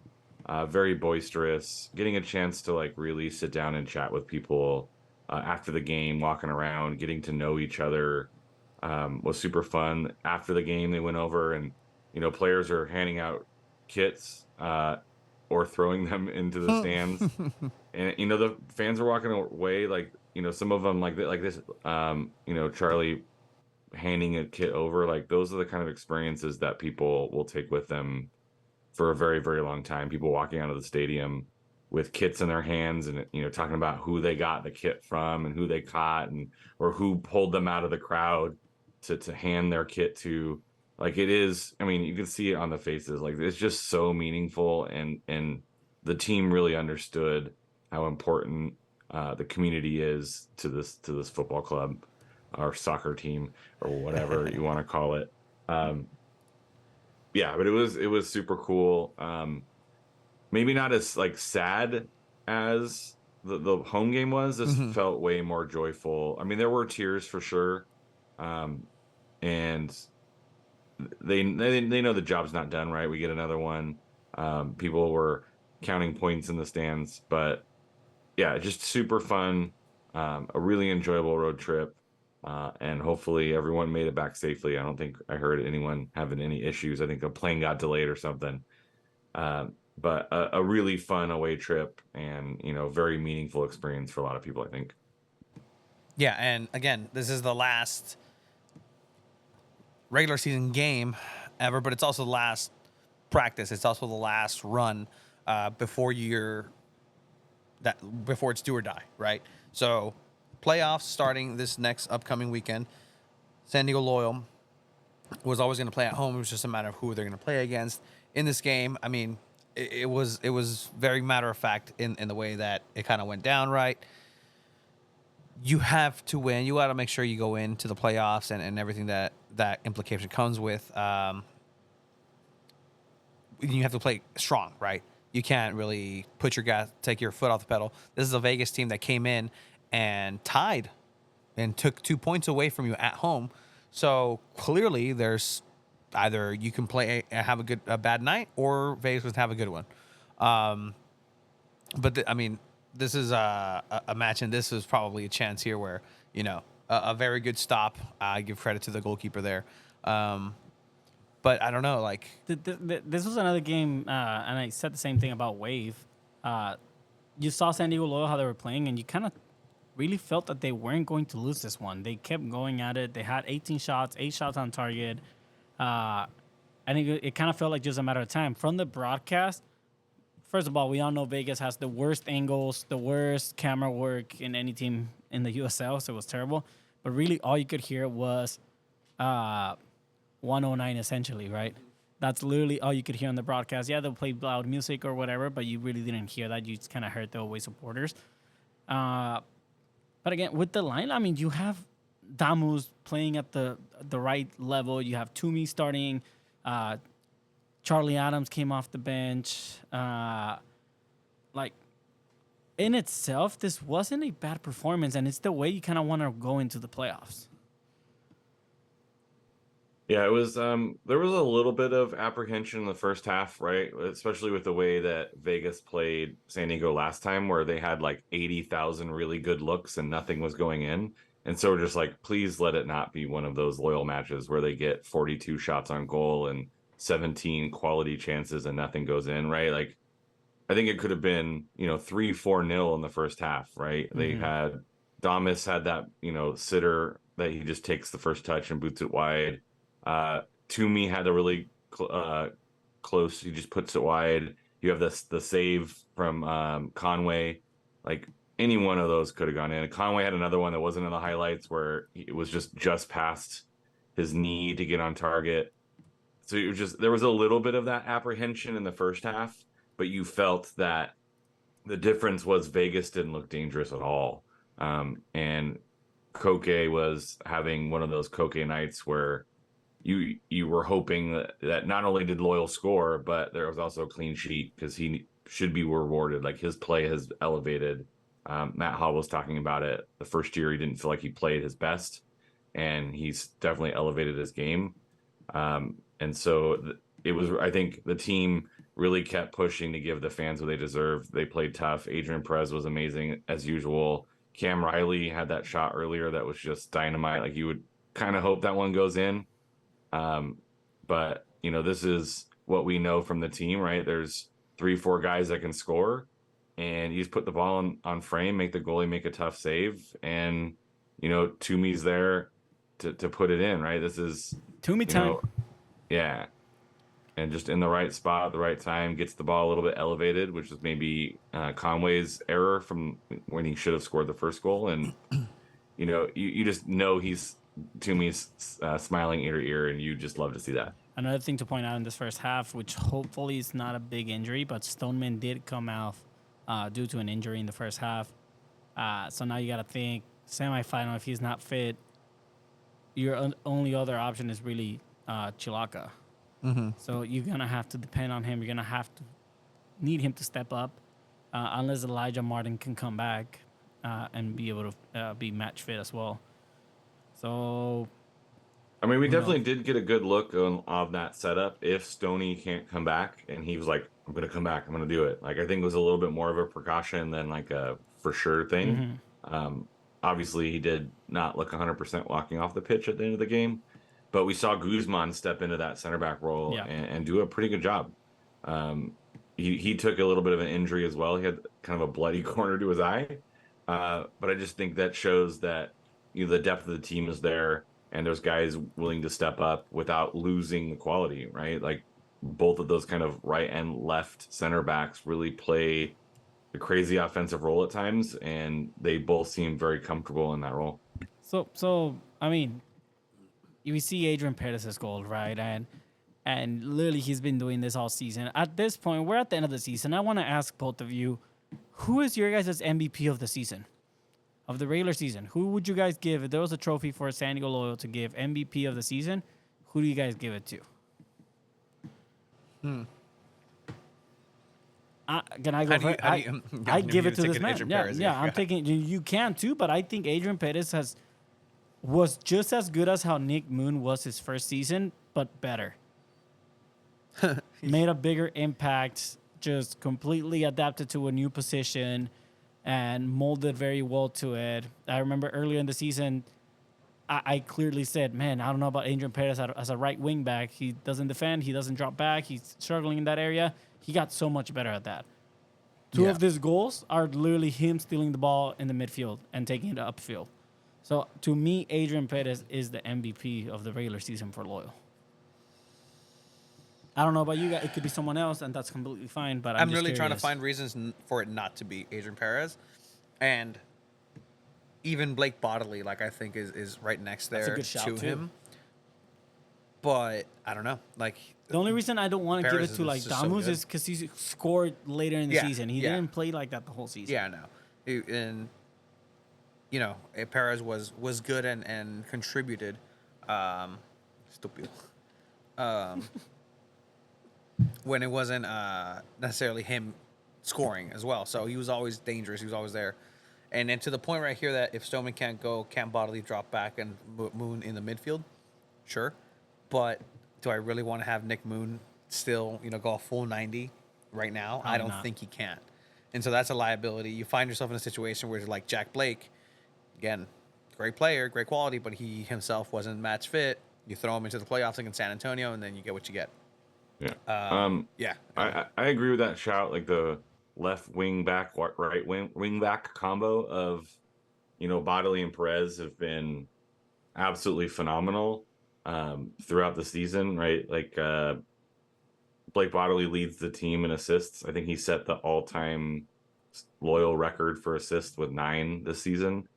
very boisterous, getting a chance to like really sit down and chat with people after the game, walking around, getting to know each other, was super fun. After the game, they went over and, players are handing out kits, or throwing them into the stands. And, the fans are walking away, like, some of them like this, Charlie handing a kit over, like those are the kind of experiences that people will take with them for a very, very long time. People walking out of the stadium with kits in their hands and, talking about who they got the kit from and who they caught or who pulled them out of the crowd to hand their kit to. Like it is, you can see it on the faces. Like it's just so meaningful, and the team really understood how important the community is to this football club, or soccer team, or whatever you want to call it. But it was super cool. Maybe not as like sad as the home game was, this felt way more joyful. I mean, there were tears for sure, and they know the job's not done, right? We get another one. People were counting points in the stands, but yeah, just super fun. A really enjoyable road trip. And hopefully everyone made it back safely. I don't think I heard anyone having any issues. I think a plane got delayed or something. But a really fun away trip and, very meaningful experience for a lot of people, I think. Yeah, and again, this is the last regular season game ever, but it's also the last practice. It's also the last run before it's do or die, right? So playoffs starting this next upcoming weekend. San Diego Loyal was always going to play at home. It was just a matter of who they're going to play against in this game. I mean, it was very matter of fact in the way that it kind of went down, right? You have to win. You got to make sure you go into the playoffs and everything that implication comes with. You have to play strong, right? You can't really take your foot off the pedal. This is a Vegas team that came in and tied and took 2 points away from you at home. So clearly there's either you can play and have a bad night, or Vegas would have a good one. This is a match, and this is probably a chance here where, a very good stop. I give credit to the goalkeeper there. But I don't know, like... This was another game, and I said the same thing about Wave. You saw San Diego Loyal, how they were playing, and you kind of really felt that they weren't going to lose this one. They kept going at it. They had 18 shots, 8 shots on target. I think it kind of felt like just a matter of time. From the broadcast, first of all, we all know Vegas has the worst angles, the worst camera work in any team in the USL, so it was terrible. But really, all you could hear was 109 essentially, right? That's literally all you could hear on the broadcast. Yeah, they'll play loud music or whatever, but you really didn't hear that. You just kind of heard the away supporters. But again, with the line, I mean, you have Damus playing at the right level. You have Toomey starting. Charlie Adams came off the bench. In itself, this wasn't a bad performance, and it's the way you kind of want to go into the playoffs. Yeah, it was. There was a little bit of apprehension in the first half, right? Especially with the way that Vegas played San Diego last time, where they had like 80,000 really good looks and nothing was going in. And so we're just like, please let it not be one of those Loyal matches where they get 42 shots on goal and 17 quality chances and nothing goes in, right? Like, I think it could have been, 3-4-0 in the first half, right? Mm-hmm. They had Damas had that, sitter that he just takes the first touch and boots it wide. Toomey had a really close. He just puts it wide. You have the save from Conway. Like, any one of those could have gone in. Conway had another one that wasn't in the highlights where it was just past his knee to get on target. So it was just, there was a little bit of that apprehension in the first half, but you felt that the difference was Vegas didn't look dangerous at all. And Koke was having one of those Koke nights where you were hoping that not only did Loyal score, but there was also a clean sheet because he should be rewarded. Like, his play has elevated. Matt Hall was talking about it. The first year he didn't feel like he played his best, and he's definitely elevated his game. And so it was, I think the team really kept pushing to give the fans what they deserve. They played tough. Adrian Perez was amazing as usual. Cam Riley had that shot earlier that was just dynamite. Like, you would kind of hope that one goes in. But this is what we know from the team, right? There's 3-4 guys that can score, and you just put the ball on frame, make the goalie make a tough save, and Toomey's there to put it in, right? This is Toomey time. Yeah. And just in the right spot at the right time, gets the ball a little bit elevated, which was maybe Conway's error from when he should have scored the first goal. And you just know Toomey's smiling ear to ear, and you just love to see that. Another thing to point out in this first half, which hopefully is not a big injury, but Stoneman did come out due to an injury in the first half. So now you got to think semifinal. If he's not fit, your only other option is really Chilaka. Mm-hmm. So you're gonna have to depend on him. You're gonna have to need him to step up. unless Elijah Martin can come back and be able to be match fit as well. So I mean, we who definitely knows? did get a good look on that setup. If Stoney can't come back, and he was like, "I'm gonna come back. I'm gonna do it." Like, I think it was a little bit more of a precaution than like a for sure thing. Hmm. Um, Obviously, he did not look 100% walking off the pitch at the end of the game, but we saw Guzman step into that center back role Yeah. and do a pretty good job. Um, he took a little bit of an injury as well. He had kind of a bloody corner to his eye, but I just think that shows that the depth of the team is there and there's guys willing to step up without losing the quality, right? Like both of those kind of right and left center backs really play a crazy offensive role at times, and they both seem very comfortable in that role. So I mean, we see Adrian Perez's goal, right? And literally he's been doing this all season. At this point, we're at the end of the season. I want to ask both of you, who is your guys' MVP of the season? Of the regular season? Who would you guys give if there was a trophy for San Diego Loyal to give MVP of the season? Who do you guys give it to? Can I go first? I give it to this man. Yeah, I'm taking. You can too, but I think Adrian Perez was just as good as how Nick Moon was his first season, but better. Made a bigger impact, just completely adapted to a new position, and molded very well to it. I remember earlier in the season, I clearly said, man, I don't know about Adrian Perez as a right wing back. He doesn't defend. He doesn't drop back. He's struggling in that area. He got so much better at that. Two of these goals are literally him stealing the ball in the midfield and taking it upfield. So to me, Adrian Perez is the MVP of the regular season for Loyal. I don't know about you guys. It could be someone else, and that's completely fine. But I'm just really trying to curious. find reasons for it not to be Adrian Perez, and even Blake Bodley, like I think is right next That's a there good shout, to too. him. But I don't know. Like The only reason I don't want to give Perez it to like is just so Damus good. is because he scored later in the Yeah, season. He yeah. didn't play like that the whole season. yeah, no, and Perez was good and contributed. Stupid. When it wasn't necessarily him scoring as well. So he was always dangerous. He was always there. And then to the point right here that if Stoneman can't go, can't bodily drop back and Moon in the midfield, sure. But do I really want to have Nick Moon still, go a full 90 right now? Probably I don't not. think he can. And so that's a liability. You find yourself in a situation where it's like Jack Blake, again, great player, great quality, but he himself wasn't match fit. You throw him into the playoffs against San Antonio, and then you get what you get. Yeah. Yeah. I agree with that shout. Like the left wing back, right wing back combo of, Bodley and Perez have been absolutely phenomenal throughout the season, right? Like Blake Bodley leads the team in assists. I think he set the all-time Loyal record for assists with 9 this season.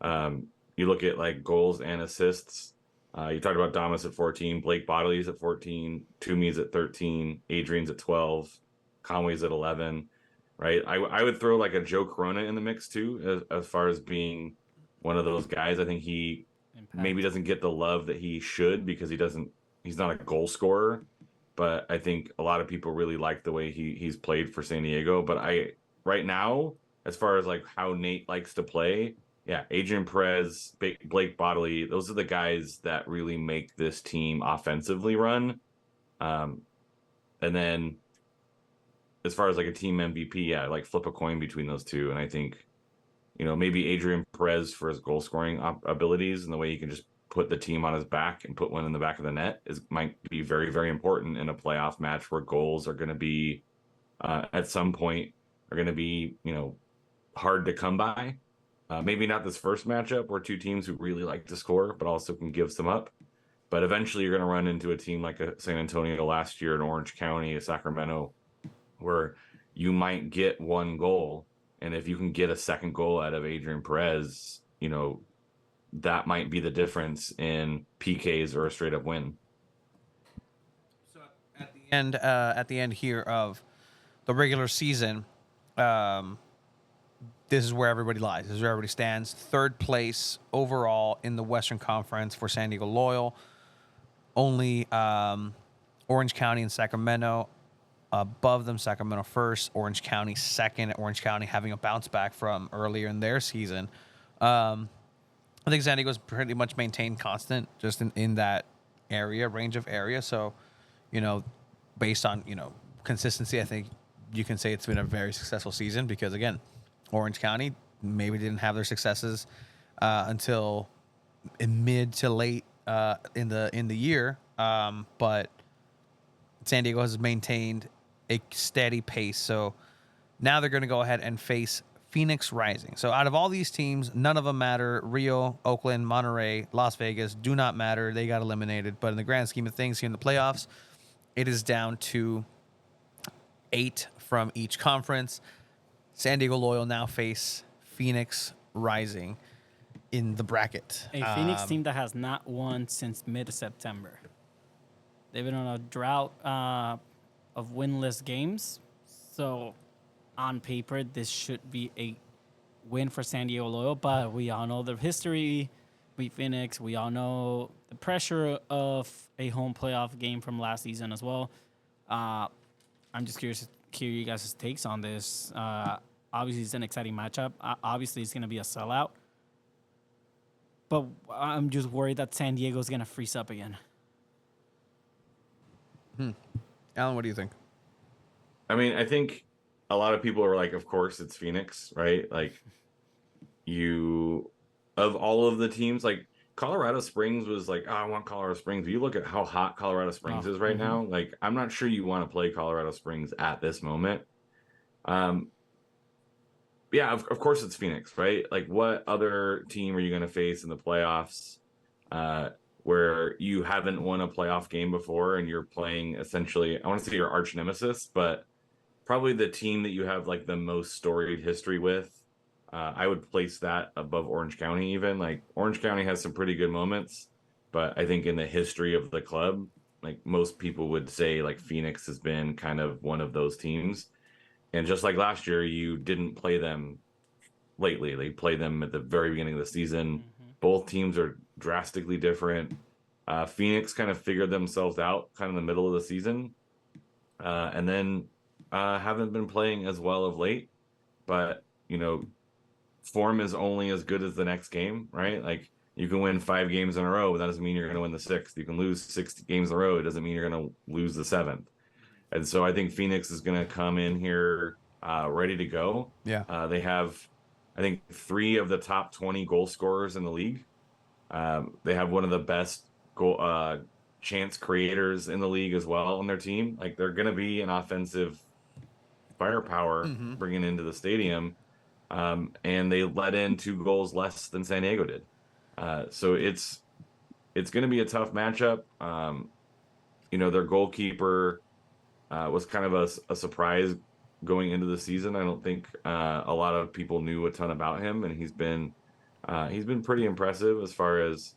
You look at like goals and assists. You talked about Damas at 14, Blake Bodley's at 14, Toomey's at 13, Adrian's at 12, Conway's at 11, right? I would throw like a Joe Corona in the mix too, as far as being one of those guys. I think he maybe doesn't get the love that he should because he's not a goal scorer, but I think a lot of people really like the way he's played for San Diego. But right now, as far as like how Nate likes to play, yeah, Adrian Perez, Blake Bodley, those are the guys that really make this team offensively run. And then as far as like a team MVP, yeah, like flip a coin between those two. And I think, maybe Adrian Perez for his goal scoring abilities and the way he can just put the team on his back and put one in the back of the net might be very, very important in a playoff match where goals are going to be, at some point, are going to be, hard to come by. Maybe not this first matchup where two teams who really like to score, but also can give some up. But eventually you're going to run into a team like a San Antonio last year in Orange County, a Sacramento, where you might get one goal. And if you can get a second goal out of Adrian Perez, that might be the difference in PKs or a straight up win. So at the end here of the regular season, this is where everybody lies. This is where everybody stands. Third place overall in the Western Conference for San Diego Loyal. Only Orange County and Sacramento above them. Sacramento first, Orange County second. Orange County having a bounce back from earlier in their season. I think San Diego's pretty much maintained constant just in that range of area. So, based on, consistency, I think you can say it's been a very successful season because, again, Orange County maybe didn't have their successes until mid to late in the year. But San Diego has maintained a steady pace. So now they're going to go ahead and face Phoenix Rising. So out of all these teams, none of them matter. Rio, Oakland, Monterey, Las Vegas do not matter. They got eliminated. But in the grand scheme of things here in the playoffs, it is down to 8 from each conference. San Diego Loyal now face Phoenix Rising in the bracket. A Phoenix team that has not won since mid-September. They've been on a drought of winless games. So on paper, this should be a win for San Diego Loyal. But we all know the history. Phoenix. We all know the pressure of a home playoff game from last season as well. I'm just curious to hear you guys' takes on this. Obviously, it's an exciting matchup. Obviously, it's going to be a sellout. But I'm just worried that San Diego's going to freeze up again. Alan, what do you think? I mean, I think a lot of people are like, of course, it's Phoenix, right? Like, of all of the teams, like, Colorado Springs was like, oh, I want Colorado Springs. But you look at how hot Colorado Springs is right now. Like, I'm not sure you want to play Colorado Springs at this moment. Yeah, of course it's Phoenix, right? Like, what other team are you going to face in the playoffs where you haven't won a playoff game before and you're playing essentially, I want to say your arch nemesis, but probably the team that you have like the most storied history with. I would place that above Orange County even. Like, Orange County has some pretty good moments, but I think in the history of the club, like, most people would say like Phoenix has been kind of one of those teams. And just like last year, you didn't play them lately. They played them at the very beginning of the season. Both teams are drastically different. Phoenix kind of figured themselves out kind of in the middle of the season. And then haven't been playing as well of late. But, form is only as good as the next game, right? Like, you can win 5 games in a row, but that doesn't mean you're going to win the 6th. You can lose 6 games in a row. It doesn't mean you're going to lose the 7th. And so I think Phoenix is going to come in here ready to go. Yeah. They have, I think, 3 of the top 20 goal scorers in the league. They have one of the best goal chance creators in the league as well on their team. Like, they're going to be an offensive firepower bringing into the stadium. And they let in 2 goals less than San Diego did. So it's going to be a tough matchup. Their goalkeeper was kind of a surprise going into the season. I don't think a lot of people knew a ton about him, and he's been pretty impressive as far as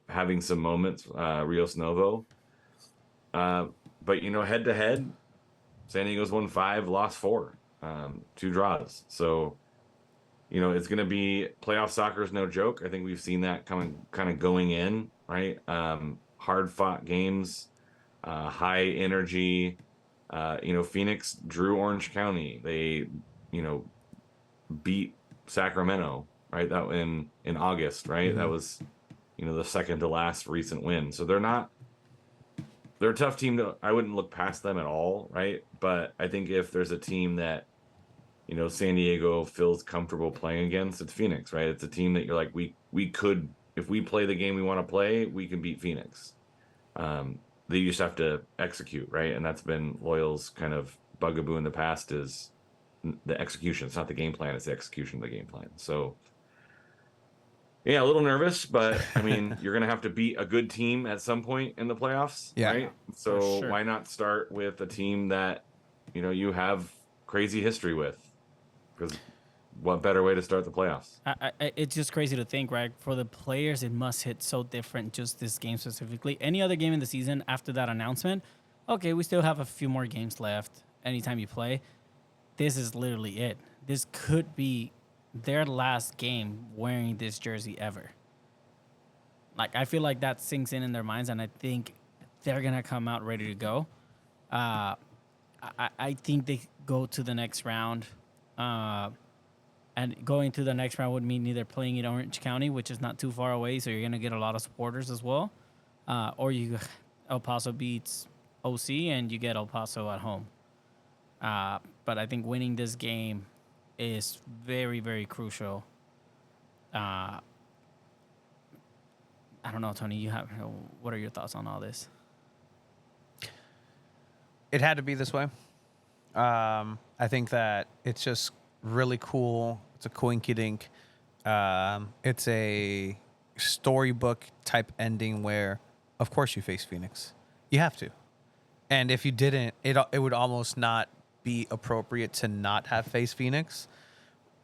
having some moments. Rios Novo, but head to head, San Diego's won 5, lost 4, 2 draws. So it's going to be playoff soccer is no joke. I think we've seen that kind of going in, right? Hard fought games. High energy. Phoenix drew Orange County. They, beat Sacramento, right? That in August, right? That was, the second to last recent win. So they're a tough team. I wouldn't look past them at all, right? But I think if there's a team that, San Diego feels comfortable playing against, it's Phoenix, right? It's a team that you're like, we could, if we play the game we want to play, we can beat Phoenix. They just have to execute, right? And that's been Loyal's kind of bugaboo in the past is the execution. It's not the game plan, it's the execution of the game plan. So, yeah, a little nervous, but, I mean, you're going to have to beat a good team at some point in the playoffs, right? So sure. Why not start with a team that, you have crazy history with? Because what better way to start the playoffs? It's just crazy to think, right? For the players, it must hit so different, just this game specifically. Any other game in the season after that announcement, okay, we still have a few more games left anytime you play. This is literally it. This could be their last game wearing this jersey ever. Like, I feel like that sinks in their minds, and I think they're going to come out ready to go. I think they go to the next round. And going to the next round would mean either playing in Orange County, which is not too far away, so you're going to get a lot of supporters as well. Or El Paso beats OC and you get El Paso at home. But I think winning this game is very, very crucial. I don't know, Tony. What are your thoughts on all this? It had to be this way. I think that it's just really cool. It's a coinkydink. It's a storybook type ending where, of course, you face Phoenix. You have to. And if you didn't, it would almost not be appropriate to not have faced Phoenix.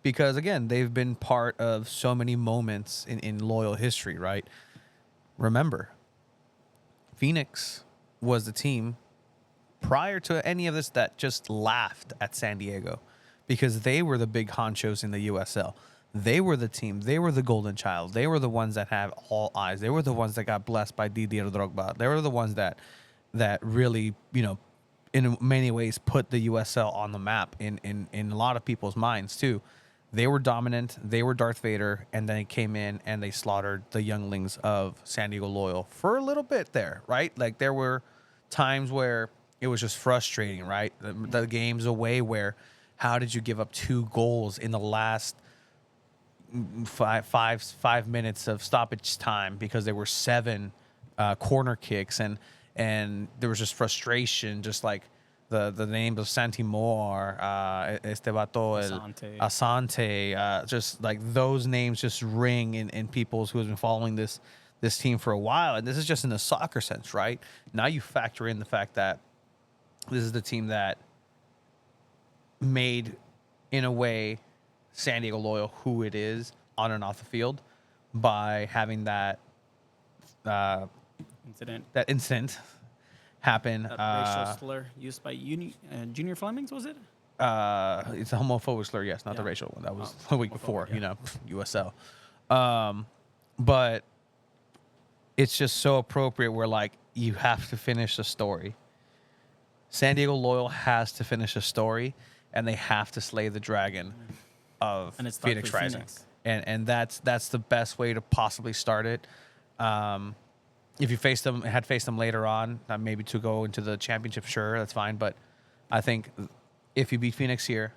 Because, again, they've been part of so many moments in loyal history, right? Remember, Phoenix was the team prior to any of this that just laughed at San Diego because they were the big honchos in the USL. They were the team. They were the golden child. They were the ones that have all eyes. They were the ones that got blessed by Didier Drogba. They were the ones that really, in many ways put the USL on the map in a lot of people's minds too. They were dominant. They were Darth Vader, and then they came in and they slaughtered the younglings of San Diego Loyal for a little bit there, right? Like there were times where it was just frustrating, right? The games away where how did you give up 2 goals in the last five minutes of stoppage time because there were 7 corner kicks and there was just frustration, just like the names of Santimor, Asante, just like those names just ring in people's who have been following this team for a while. And this is just in the soccer sense, right? Now you factor in the fact that this is the team that made, in a way, San Diego Loyal who it is on and off the field by having that incident happen. That racial slur used by Junior Flemings, was it? It's a homophobic slur, yes, not the racial one. That was the week before, USL. But it's just so appropriate where, like, you have to finish the story. San Diego Loyal has to finish a story, and they have to slay the dragon of Phoenix Rising. Phoenix. And that's the best way to possibly start it. If you had faced them later on, maybe to go into the championship, sure, that's fine. But I think if you beat Phoenix here,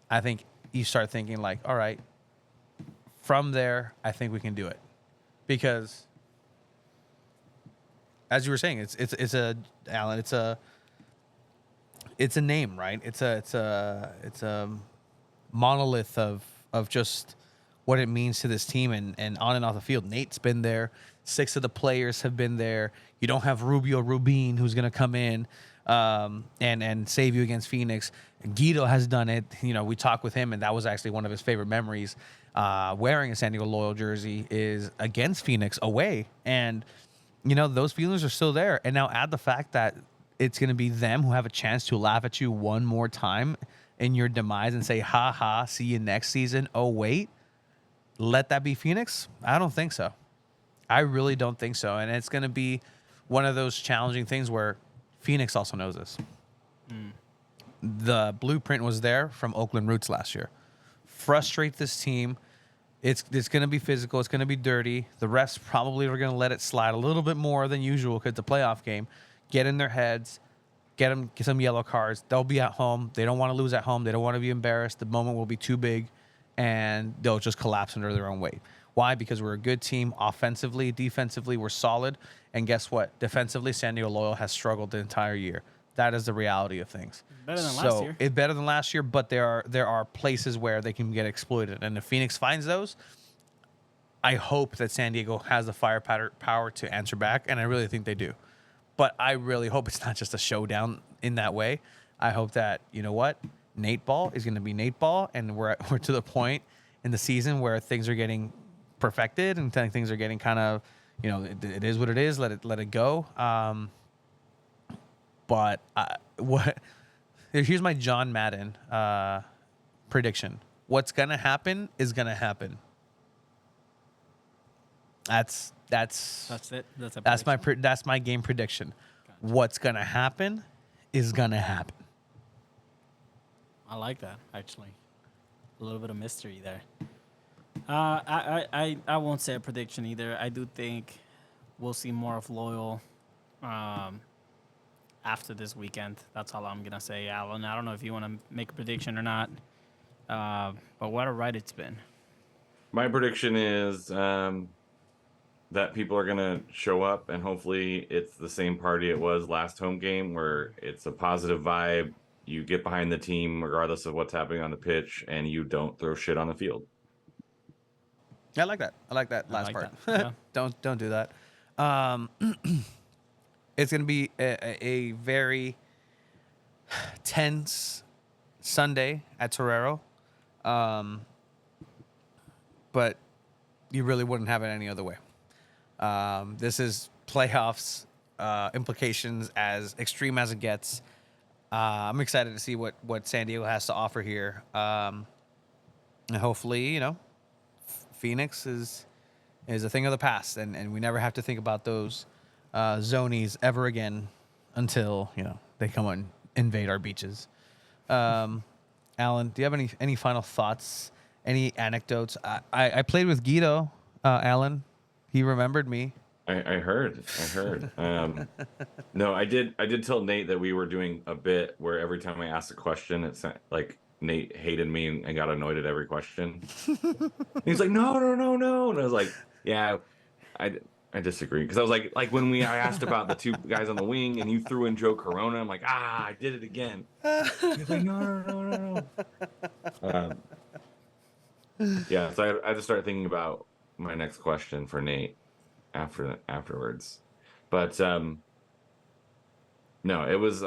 I think you start thinking like, all right, from there, I think we can do it. Because as you were saying, it's a name, right? It's a monolith of just what it means to this team and on and off the field. Nate's been there. 6 of the players have been there. You don't have Rubio Rubin who's going to come in and save you against Phoenix. Guido has done it. We talked with him, and that was actually one of his favorite memories. Wearing a San Diego Loyal jersey is against Phoenix away. And, those feelings are still there. And now add the fact that it's going to be them who have a chance to laugh at you one more time in your demise and say, ha ha, see you next season. Oh, wait, let that be Phoenix? I don't think so. I really don't think so. And it's going to be one of those challenging things where Phoenix also knows this. The blueprint was there from Oakland Roots last year. Frustrate this team. It's going to be physical. It's going to be dirty. The refs probably are going to let it slide a little bit more than usual because it's a playoff game. Get in their heads. Get some yellow cards. They'll be at home. They don't want to lose at home. They don't want to be embarrassed. The moment will be too big, and they'll just collapse under their own weight. Why? Because we're a good team. Offensively, defensively, we're solid. And guess what? Defensively, San Diego Loyal has struggled the entire year. That is the reality of things. Better than last year. It's better than last year, but there are places where they can get exploited. And if Phoenix finds those, I hope that San Diego has the firepower to answer back, and I really think they do. But I really hope it's not just a showdown in that way. I hope that, Nate Ball is going to be Nate Ball, and we're to the point in the season where things are getting perfected and things are getting kind of, it is what it is. Let it go. But here's my John Madden prediction. What's gonna happen is gonna happen. That's it. That's my game prediction. Okay. What's gonna happen is gonna happen. I like that, actually. A little bit of mystery there. I won't say a prediction either. I do think we'll see more of Loyal after this weekend. That's all I'm gonna say, Alan. I don't know if you want to make a prediction or not, but what a ride it's been. My prediction is that people are gonna show up, and hopefully it's the same party it was last home game, where it's a positive vibe. You get behind the team regardless of what's happening on the pitch, and you don't throw shit on the field. I like that. I like that I last like part. that, yeah. Don't do that. It's gonna be a very tense Sunday at Torero, but you really wouldn't have it any other way. This is playoffs implications as extreme as it gets. I'm excited to see what San Diego has to offer here, and hopefully, Phoenix is a thing of the past, and we never have to think about those zonies ever again until they come and invade our beaches. Alan, do you have any final thoughts? Any anecdotes? I played with Guido, Alan. He remembered me. I heard. No, I did tell Nate that we were doing a bit where every time I asked a question, it sounded like Nate hated me and got annoyed at every question. He's like, no, and I was like, yeah, I disagree, because I was like when I asked about the two guys on the wing and you threw in Joe Corona, I'm like, I did it again. He's like, no. Yeah, so I had to start thinking about my next question for Nate afterwards, but no, it was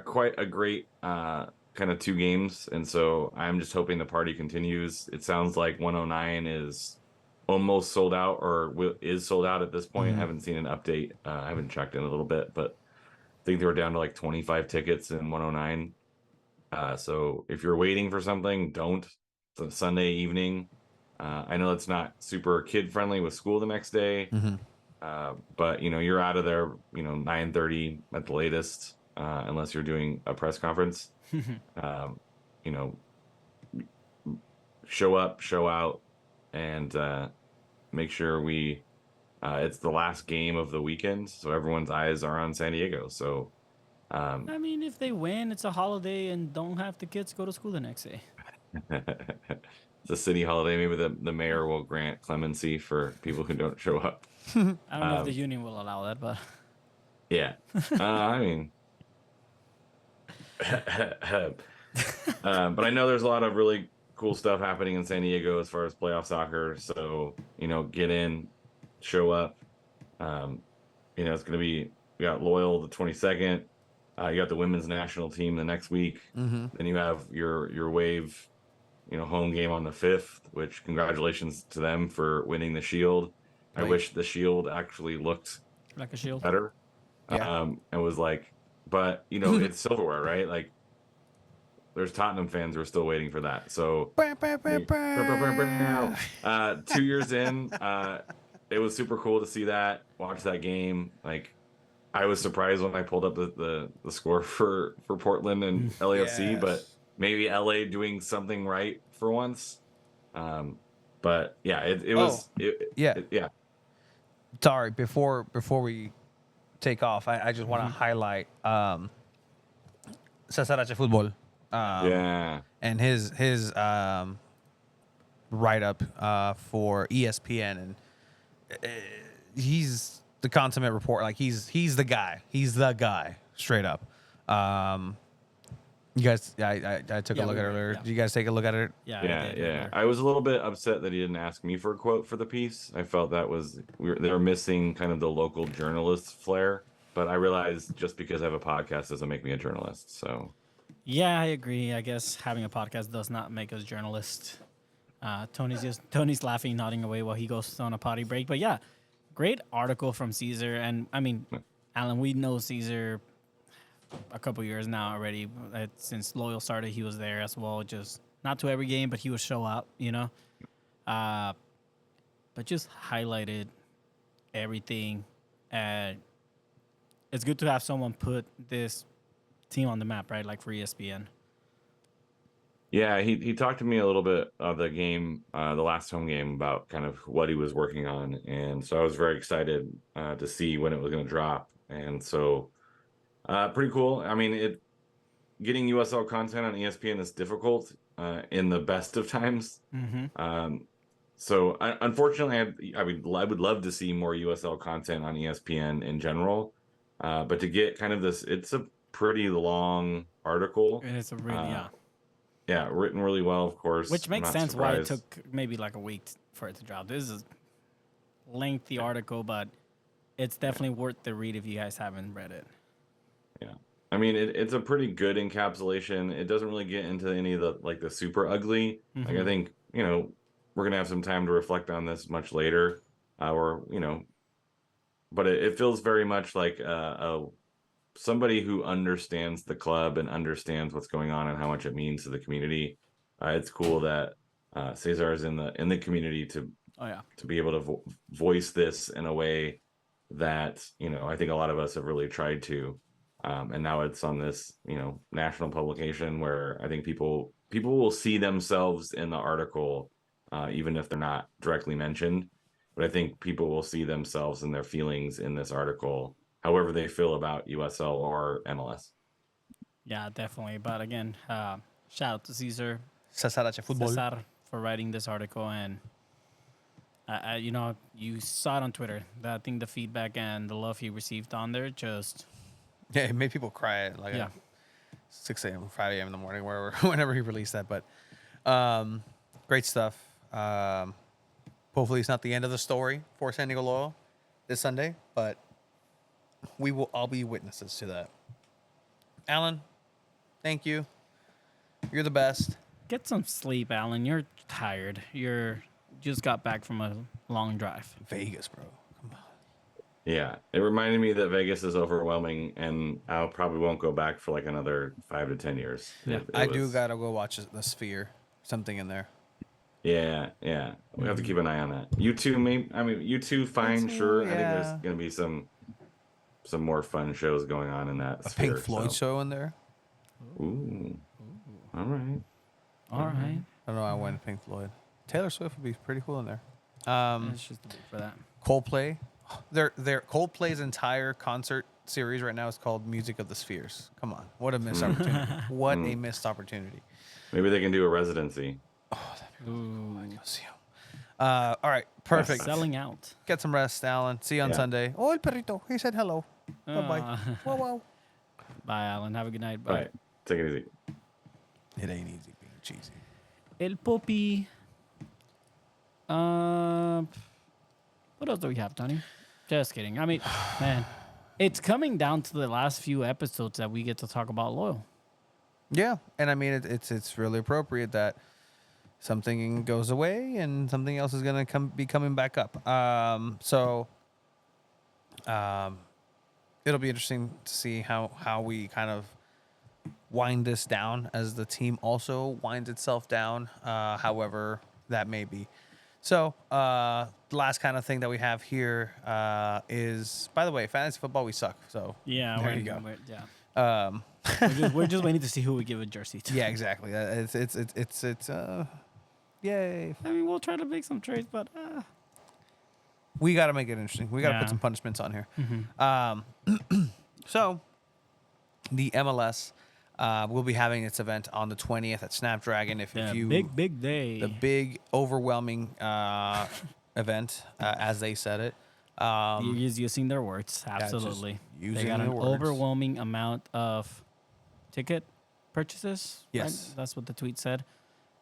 quite a great kind of two games, and so I'm just hoping the party continues. It sounds like 109 is almost sold out, or is sold out at this point. I haven't seen an update. I haven't checked in a little bit, but I think they were down to like 25 tickets in 109. So if you're waiting for something, don't. It's a Sunday evening. I know it's not super kid friendly with school the next day, but you're out of there 9:30 at the latest, unless you're doing a press conference. Show up, show out, and make sure it's the last game of the weekend, so everyone's eyes are on San Diego. So I mean, if they win, it's a holiday and don't have the kids go to school the next day. it's a city holiday. Maybe the mayor will grant clemency for people who don't show up. I don't know if the union will allow that, but yeah, I mean, but I know there's a lot of really cool stuff happening in San Diego as far as playoff soccer. So get in, show up. It's gonna be, we got Loyal the 22nd. You got the women's national team the next week. Then you have your Wave, home game on the 5th. Which, congratulations to them for winning the Shield. I wish the Shield actually looked like a shield better. Yeah. And was like, but it's silverware, right? Like, there's Tottenham fans who are still waiting for that. So 2 years in, it was super cool to see that, watch that game. Like, I was surprised when I pulled up the score for Portland and LAFC, Yes. but maybe LA doing something right for once. But yeah, it was. Yeah. Sorry, before we take off, I just want to highlight Cesar H. Football. Yeah. And his write up for ESPN, and he's the consummate reporter. Like he's the guy. He's the guy, straight up. You guys, I took a look at it earlier. Did you guys take a look at it? Yeah. I was a little bit upset that he didn't ask me for a quote for the piece. I felt that they were missing kind of the local journalist flair. But I realized just because I have a podcast doesn't make me a journalist. So yeah, I agree. I guess having a podcast does not make us journalists. Tony's laughing, nodding away while he goes on a potty break. But yeah, great article from Caesar. And I mean, Alan, we know Caesar a couple years now already. Since Loyal started, he was there as well. Just not to every game, but he would show up, but just highlighted everything. And it's good to have someone put this team on the map, right? Like for ESPN. Yeah, he talked to me a little bit of the game, the last home game, about kind of what he was working on, and so I was very excited to see when it was going to drop, and so pretty cool. I mean, getting USL content on ESPN is difficult in the best of times. Mm-hmm. So unfortunately, I would love to see more USL content on ESPN in general, but to get kind of this, it's a pretty long article. It is a really Yeah, written really well, of course. which I'm makes not sense why it surprised. took maybe like a week for it to drop. This is a lengthy article, but it's definitely worth the read if you guys haven't read it. Yeah, I mean it's a pretty good encapsulation. It doesn't really get into any of the super ugly. Like I think we're gonna have some time to reflect on this much later, or but it feels very much like somebody who understands the club and understands what's going on and how much it means to the community. It's cool that Cesar is in the community to be able to voice this in a way that I think a lot of us have really tried to, and now it's on this national publication where I think people will see themselves in the article, even if they're not directly mentioned. But I think people will see themselves and their feelings in this article, however they feel about USL or MLS. Yeah, definitely. But again, shout out to Cesar Cesar for writing this article, and you saw it on Twitter. That I think the feedback and the love he received on there just it made people cry at like at 6 a.m., 5 a.m. in the morning, whenever he released that. But great stuff. Hopefully, it's not the end of the story for San Diego Loyal this Sunday, but we will all be witnesses to that. Alan, thank you. You're the best. get some sleep, Alan. You're tired. You're just got back from a long drive. Vegas, bro. Come on. Yeah, it reminded me that Vegas is overwhelming, and I probably won't go back for like another 5 to 10 years. Yeah. I do gotta go watch the Sphere. Something in there. Yeah. We have to keep an eye on that. You two, maybe. I mean, you two, fine, sure. I think there's gonna be some more fun shows going on in that. A Sphere, Pink Floyd show in there. Ooh. All right. All right. I don't know. I went Pink Floyd. Taylor Swift would be pretty cool in there. It's just a bit for that. Coldplay. Their Coldplay's entire concert series right now is called Music of the Spheres. Come on, what a missed opportunity! What a missed opportunity. Maybe they can do a residency. Oh, that'd be cool. I'd go see 'em. All right, perfect. Selling out. Get some rest, Alan. See you on Sunday. Oh, el perrito. He said hello. Bye-bye. Wow. Bye, Alan. Have a good night. All right, take it easy. It ain't easy being cheesy. El Popi. What else do we have, Tony? Just kidding. I mean, man, it's coming down to the last few episodes that we get to talk about Loyal. Yeah, and I mean it's really appropriate that something goes away and something else is gonna be coming back up. It'll be interesting to see how we kind of wind this down as the team also winds itself down. However that may be. So, the last kind of thing that we have here is, by the way, fantasy football, we suck. So, Yeah, there you go. We're just waiting to see who we give a jersey to. Yeah, exactly. It's yay. I mean, we'll try to make some trades, but We got to make it interesting. We got to put some punishments on here. So, the MLS will be having its event on the 20th at Snapdragon. If you big day, the big overwhelming event, as they said it. You're using their words. Absolutely, using they got an their words. overwhelming amount of ticket purchases. Yes. Right? That's what the tweet said.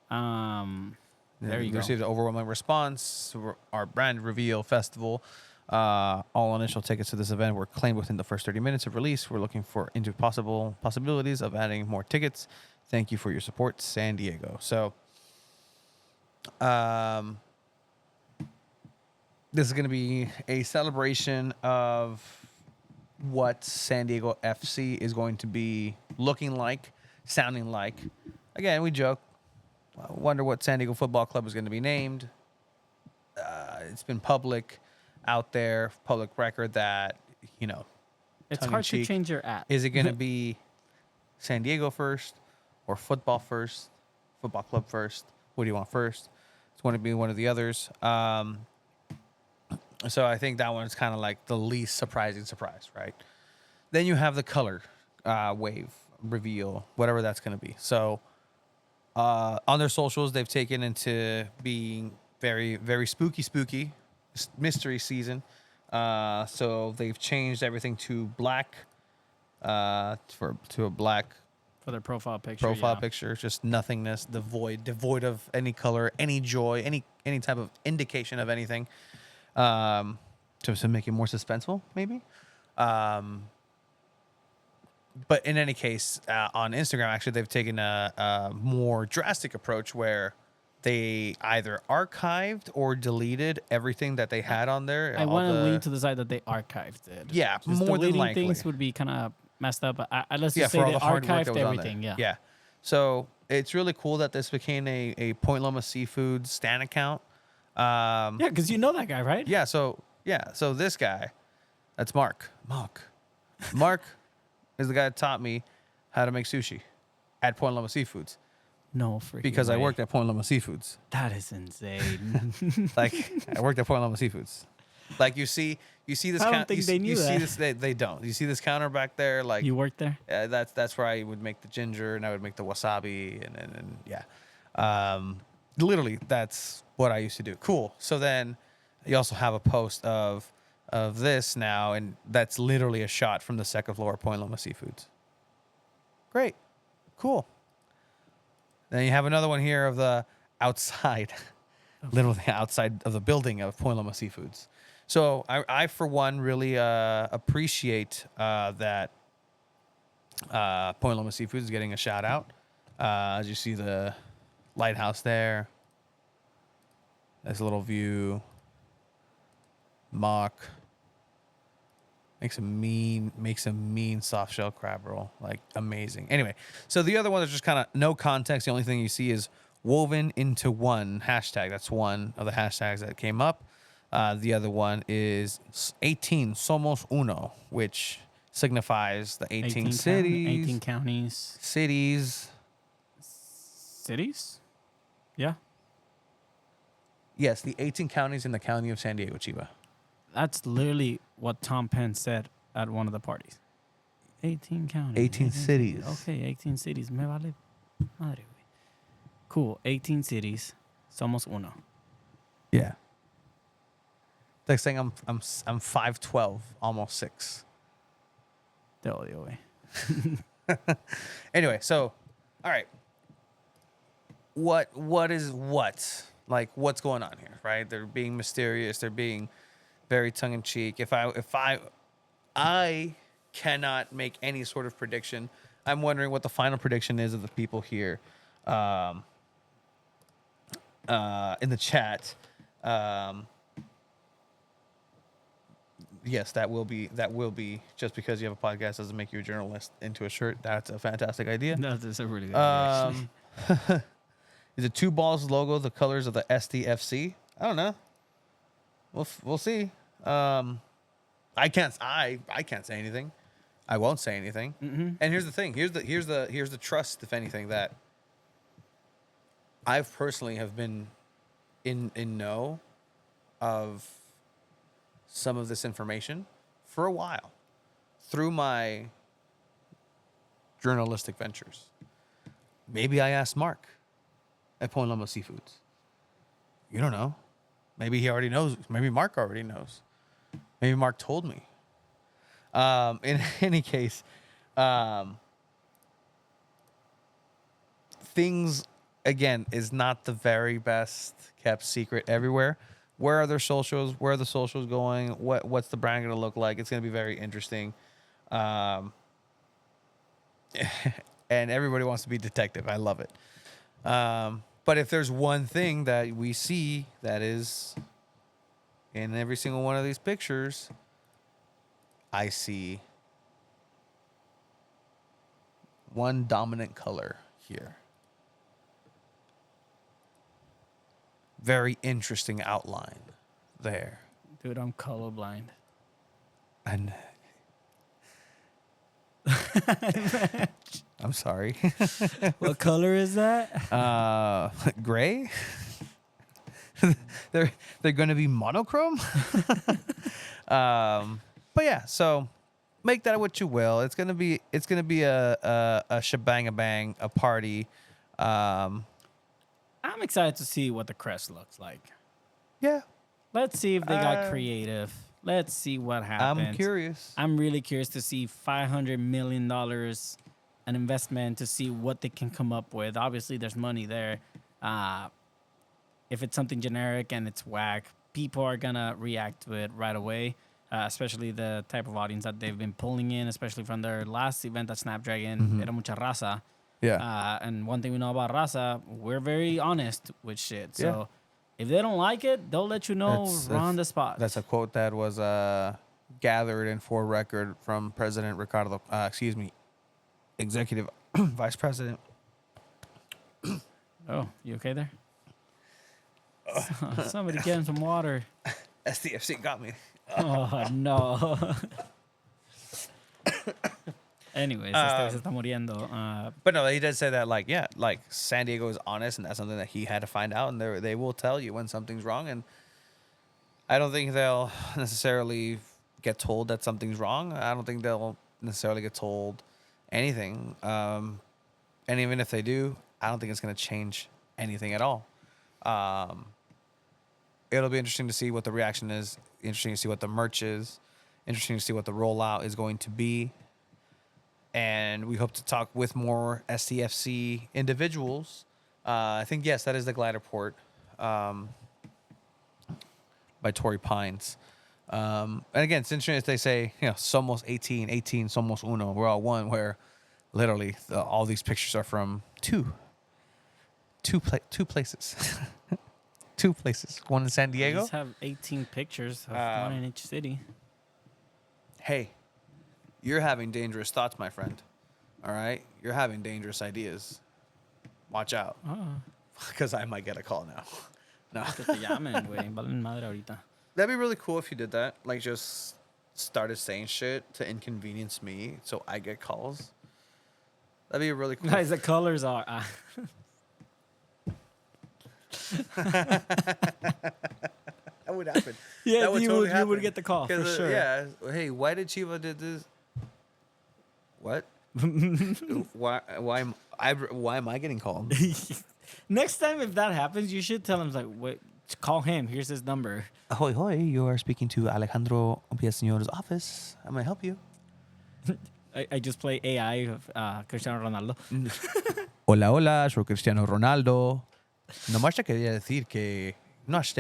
There you go. Received an overwhelming response. Our brand reveal festival. All initial tickets to this event were claimed within the first 30 minutes of release. We're looking into possibilities of adding more tickets. Thank you for your support, San Diego. So, this is going to be a celebration of what San Diego FC is going to be looking like, sounding like. Again, we joke. I wonder what San Diego Football Club is going to be named. It's been out there, public record that, it's hard to change your app. Is it going to be San Diego first or football first, football club first? What do you want first? It's going to be one of the others. So I think that one's kind of like the least surprising surprise, right? Then you have the color wave reveal, whatever that's going to be. So on their socials, they've taken into being very, very spooky mystery season. So they've changed everything to black, to a black For their profile picture. picture, just nothingness, devoid of any color, any joy, any type of indication of anything. To make it more suspenseful, maybe. But in any case, on Instagram, actually, they've taken a more drastic approach where they either archived or deleted everything that they had on there. I want to lean to the side that they archived it. Yeah, Just more than deleting likely. things would be kind of messed up. But let's just say for all they the hard work that archived was on everything. there. Yeah. So it's really cool that this became a Point Loma Seafood Stan account. Yeah, because you know that guy, right? So this guy, that's Mark. Mark is the guy that taught me how to make sushi at Point Loma Seafoods No freaking because I way. worked at Point Loma Seafoods. That is insane. Like I worked at Point Loma Seafoods. Like you see this. I don't think they knew you see that. this. They don't. You see this counter back there. Like You worked there? that's where I would make the ginger and I would make the wasabi and yeah. Literally, that's what I used to do. Cool. So then you also have a post of this now, and that's literally a shot from the second floor of Point Loma Seafoods. Great. Cool. Then you have another one here of the outside, literally outside of the building of Point Loma Seafoods. So I for one, really appreciate that Point Loma Seafoods is getting a shout out. As you see the lighthouse there. Nice little view. Mock. Makes a mean soft shell crab roll. Like amazing. Anyway, so the other one is just kind of no context. The only thing you see is woven into one hashtag. That's one of the hashtags that came up. The other one is 18 Somos Uno, which signifies the 18 cities. 18 counties. Cities. Cities? Yeah. Yes, the 18 counties in the county of San Diego, Chiba. That's literally what Tom Penn said at one of the parties. 18 counties. 18 cities. Okay, 18 cities. Me vale madre, güey. Cool. 18 cities. Somos uno. Yeah. Like saying I'm 5'12", almost 6. Te odio, güey. Anyway, so all right. What is what? Like what's going on here, right? They're being mysterious, they're being very tongue in cheek. If I cannot make any sort of prediction. I'm wondering what the final prediction is of the people here in the chat. Yes, that will be just because you have a podcast doesn't make you a journalist into a shirt. That's a fantastic idea. That's a really good idea, actually. Is it Two Balls logo the colors of the SDFC? I don't know. We'll see. I can't say anything. I won't say anything. Mm-hmm. And here's the thing. Here's the trust, if anything, that I've personally have been in know of some of this information for a while through my journalistic ventures. Maybe I asked Mark at Point Loma Seafoods. You don't know. Maybe he already knows. Maybe Mark already knows. Maybe Mark told me. In any case, things, again, is not the very best kept secret everywhere. Where are their socials? Where are the socials going? What's the brand going to look like? It's going to be very interesting. And everybody wants to be detective. I love it. But if there's one thing that we see that is in every single one of these pictures, I see one dominant color here. Very interesting outline there. Dude, I'm colorblind. And I'm sorry. What color is that? Gray. they're going to be monochrome. But yeah, so make that what you will. It's gonna be a shebang bang, a party. I'm excited to see what the crest looks like. Yeah, Let's see if they got creative. Let's see what happens. I'm curious. I'm really curious to see $500 million an investment to see what they can come up with. Obviously, there's money there. If it's something generic and it's whack, people are gonna react to it right away. Especially the type of audience that they've been pulling in, especially from their last event at Snapdragon. Era mucha raza. Yeah. And one thing we know about raza, we're very honest with shit. So Yeah. if they don't like it, they'll let you know on the spot. That's a quote that was gathered and for record from President Ricardo. Executive Vice President. Oh, you okay there? Somebody get him some water. SDFC got me. Oh, no. Anyways, este se está muriendo. But no, he did say that, like, yeah, like San Diego is honest, and that's something that he had to find out, and they will tell you when something's wrong. And I don't think they'll necessarily get told that something's wrong. I don't think they'll necessarily get told anything. And even if they do, I don't think it's going to change anything at all. It'll be interesting to see what the reaction is, interesting to see what the merch is, interesting to see what the rollout is going to be. And we hope to talk with more STFC individuals. I think, yes, that is the glider port by Torrey Pines. And again, it's interesting if they say, somos 18, somos uno. We're all one, where literally all these pictures are from two places. Two places. One in San Diego. Just have 18 pictures of one in each city. Hey, you're having dangerous thoughts, my friend. All right? You're having dangerous ideas. Watch out. Because I might get a call now. No. Que te llamen, güey. Valen madre ahorita. That'd be really cool if you did that. Like, just started saying shit to inconvenience me so I get calls. That'd be really cool. Guys, the colors are... That would happen. Yeah, that would you totally would happen. get the call, for sure. Yeah. Hey, why did Chiva did this? What? why am I getting called? Next time, if that happens, you should tell him, like, wait, call him. Here's his number. Ahoy, hoy. You are speaking to Alejandro Villaseñor's office. I might help you. I just play AI of Cristiano Ronaldo. Hola, hola. Soy Cristiano Ronaldo. Nomás te quería decir que no has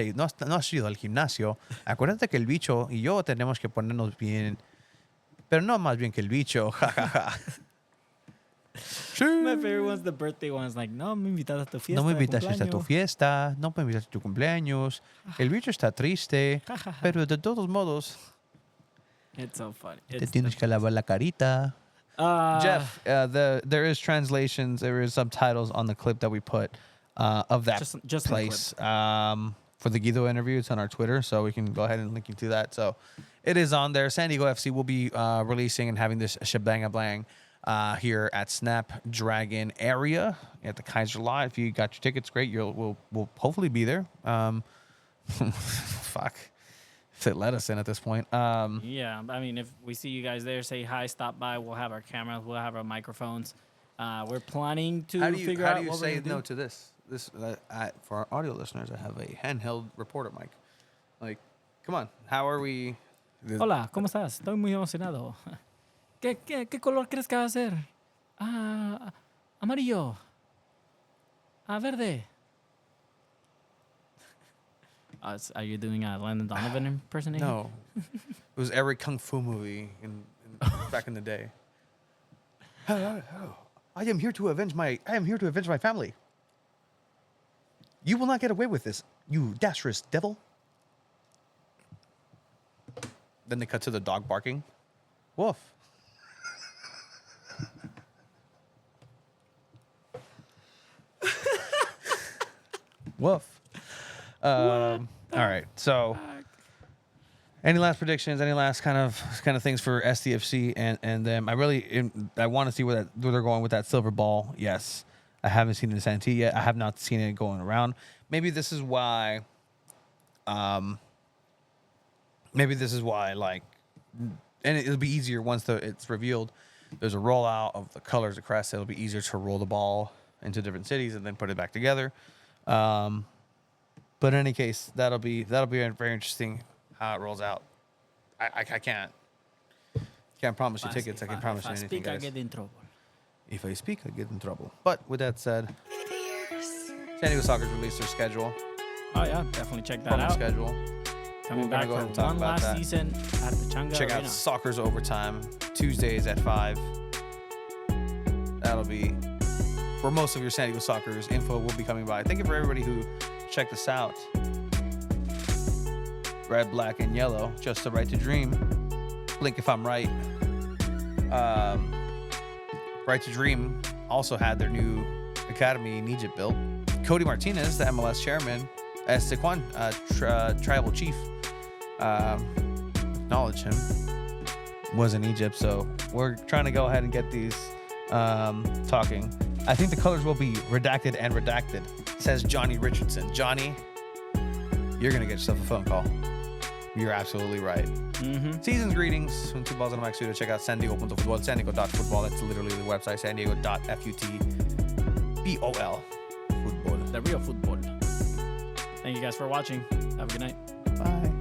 ido al gimnasio. Acuérdate que el bicho y yo tenemos que ponernos bien. Pero no más bien que el bicho. My favorite one's the birthday ones. Like, no me invitas a tu fiesta. No me invitas de a tu fiesta. No me invitas a tu cumpleaños. El bicho está triste. Pero de todos modos, It's so funny. te tienes que lavar la carita. Jeff, there is translations. There is subtitles on the clip that we put of that just place for the Guido interview. It's on our Twitter, so we can go ahead and link you to that. So it is on there. San Diego FC will be releasing and having this shebang blang here at Snapdragon area at the Kaiser Lot. If you got your tickets, great. We'll hopefully be there. Fuck. If they let us in at this point. Yeah, I mean, if we see you guys there, say hi, stop by. We'll have our cameras. We'll have our microphones. We're planning to figure out what we're going to do. How do you say no to this? For our audio listeners, I have a handheld reporter mic. Like, come on. How are we? Hola, ¿cómo estás? Estoy muy emocionado. ¿Qué color crees que va a ser? Amarillo. Verde. Are you doing a Landon Donovan impersonation? No. It was every kung fu movie back in the day. Hello. I am here to avenge my family. You will not get away with this, you dastardly devil. Then they cut to the dog barking. Woof. Woof. All right. So, Any last predictions? Any last kind of things for SDFC and them? I want to see where they're going with that silver ball. Yes, I haven't seen it in Santee yet. I have not seen it going around. Maybe this is why. Like, and it'll be easier once it's revealed. There's a rollout of the colors, the crest. It'll be easier to roll the ball into different cities and then put it back together. But in any case, that'll be very interesting how it rolls out. I can't promise you tickets. I can promise you anything, guys. I get in trouble. If I speak, I get in trouble. But with that said, San Diego Soccer's released their schedule. Oh yeah, definitely check that out. Schedule. Coming We're back gonna go ahead for and talk one about last that. season at the Changa Check Arena. out Soccer's Overtime, Tuesdays at 5. That'll be for most of your San Diego Soccer's info will be coming by. Thank you for everybody who checked us out. Red, black, and yellow, just the right to dream. Blink if I'm right. Right to Dream also had their new academy in Egypt built. Cody Martinez, the MLS chairman, as Tequan, tribal chief, acknowledge him, was in Egypt. So we're trying to go ahead and get these talking. I think the colors will be redacted and redacted, says Johnny Richardson. Johnny, you're going to get yourself a phone call. You're absolutely right. Mm-hmm. Season's greetings from Two Balls and a Mic Studio. Check out San Diego Football, San Diego.football. That's literally the website, San Diego.futbol. Football. The real football. Thank you guys for watching. Have a good night. Bye.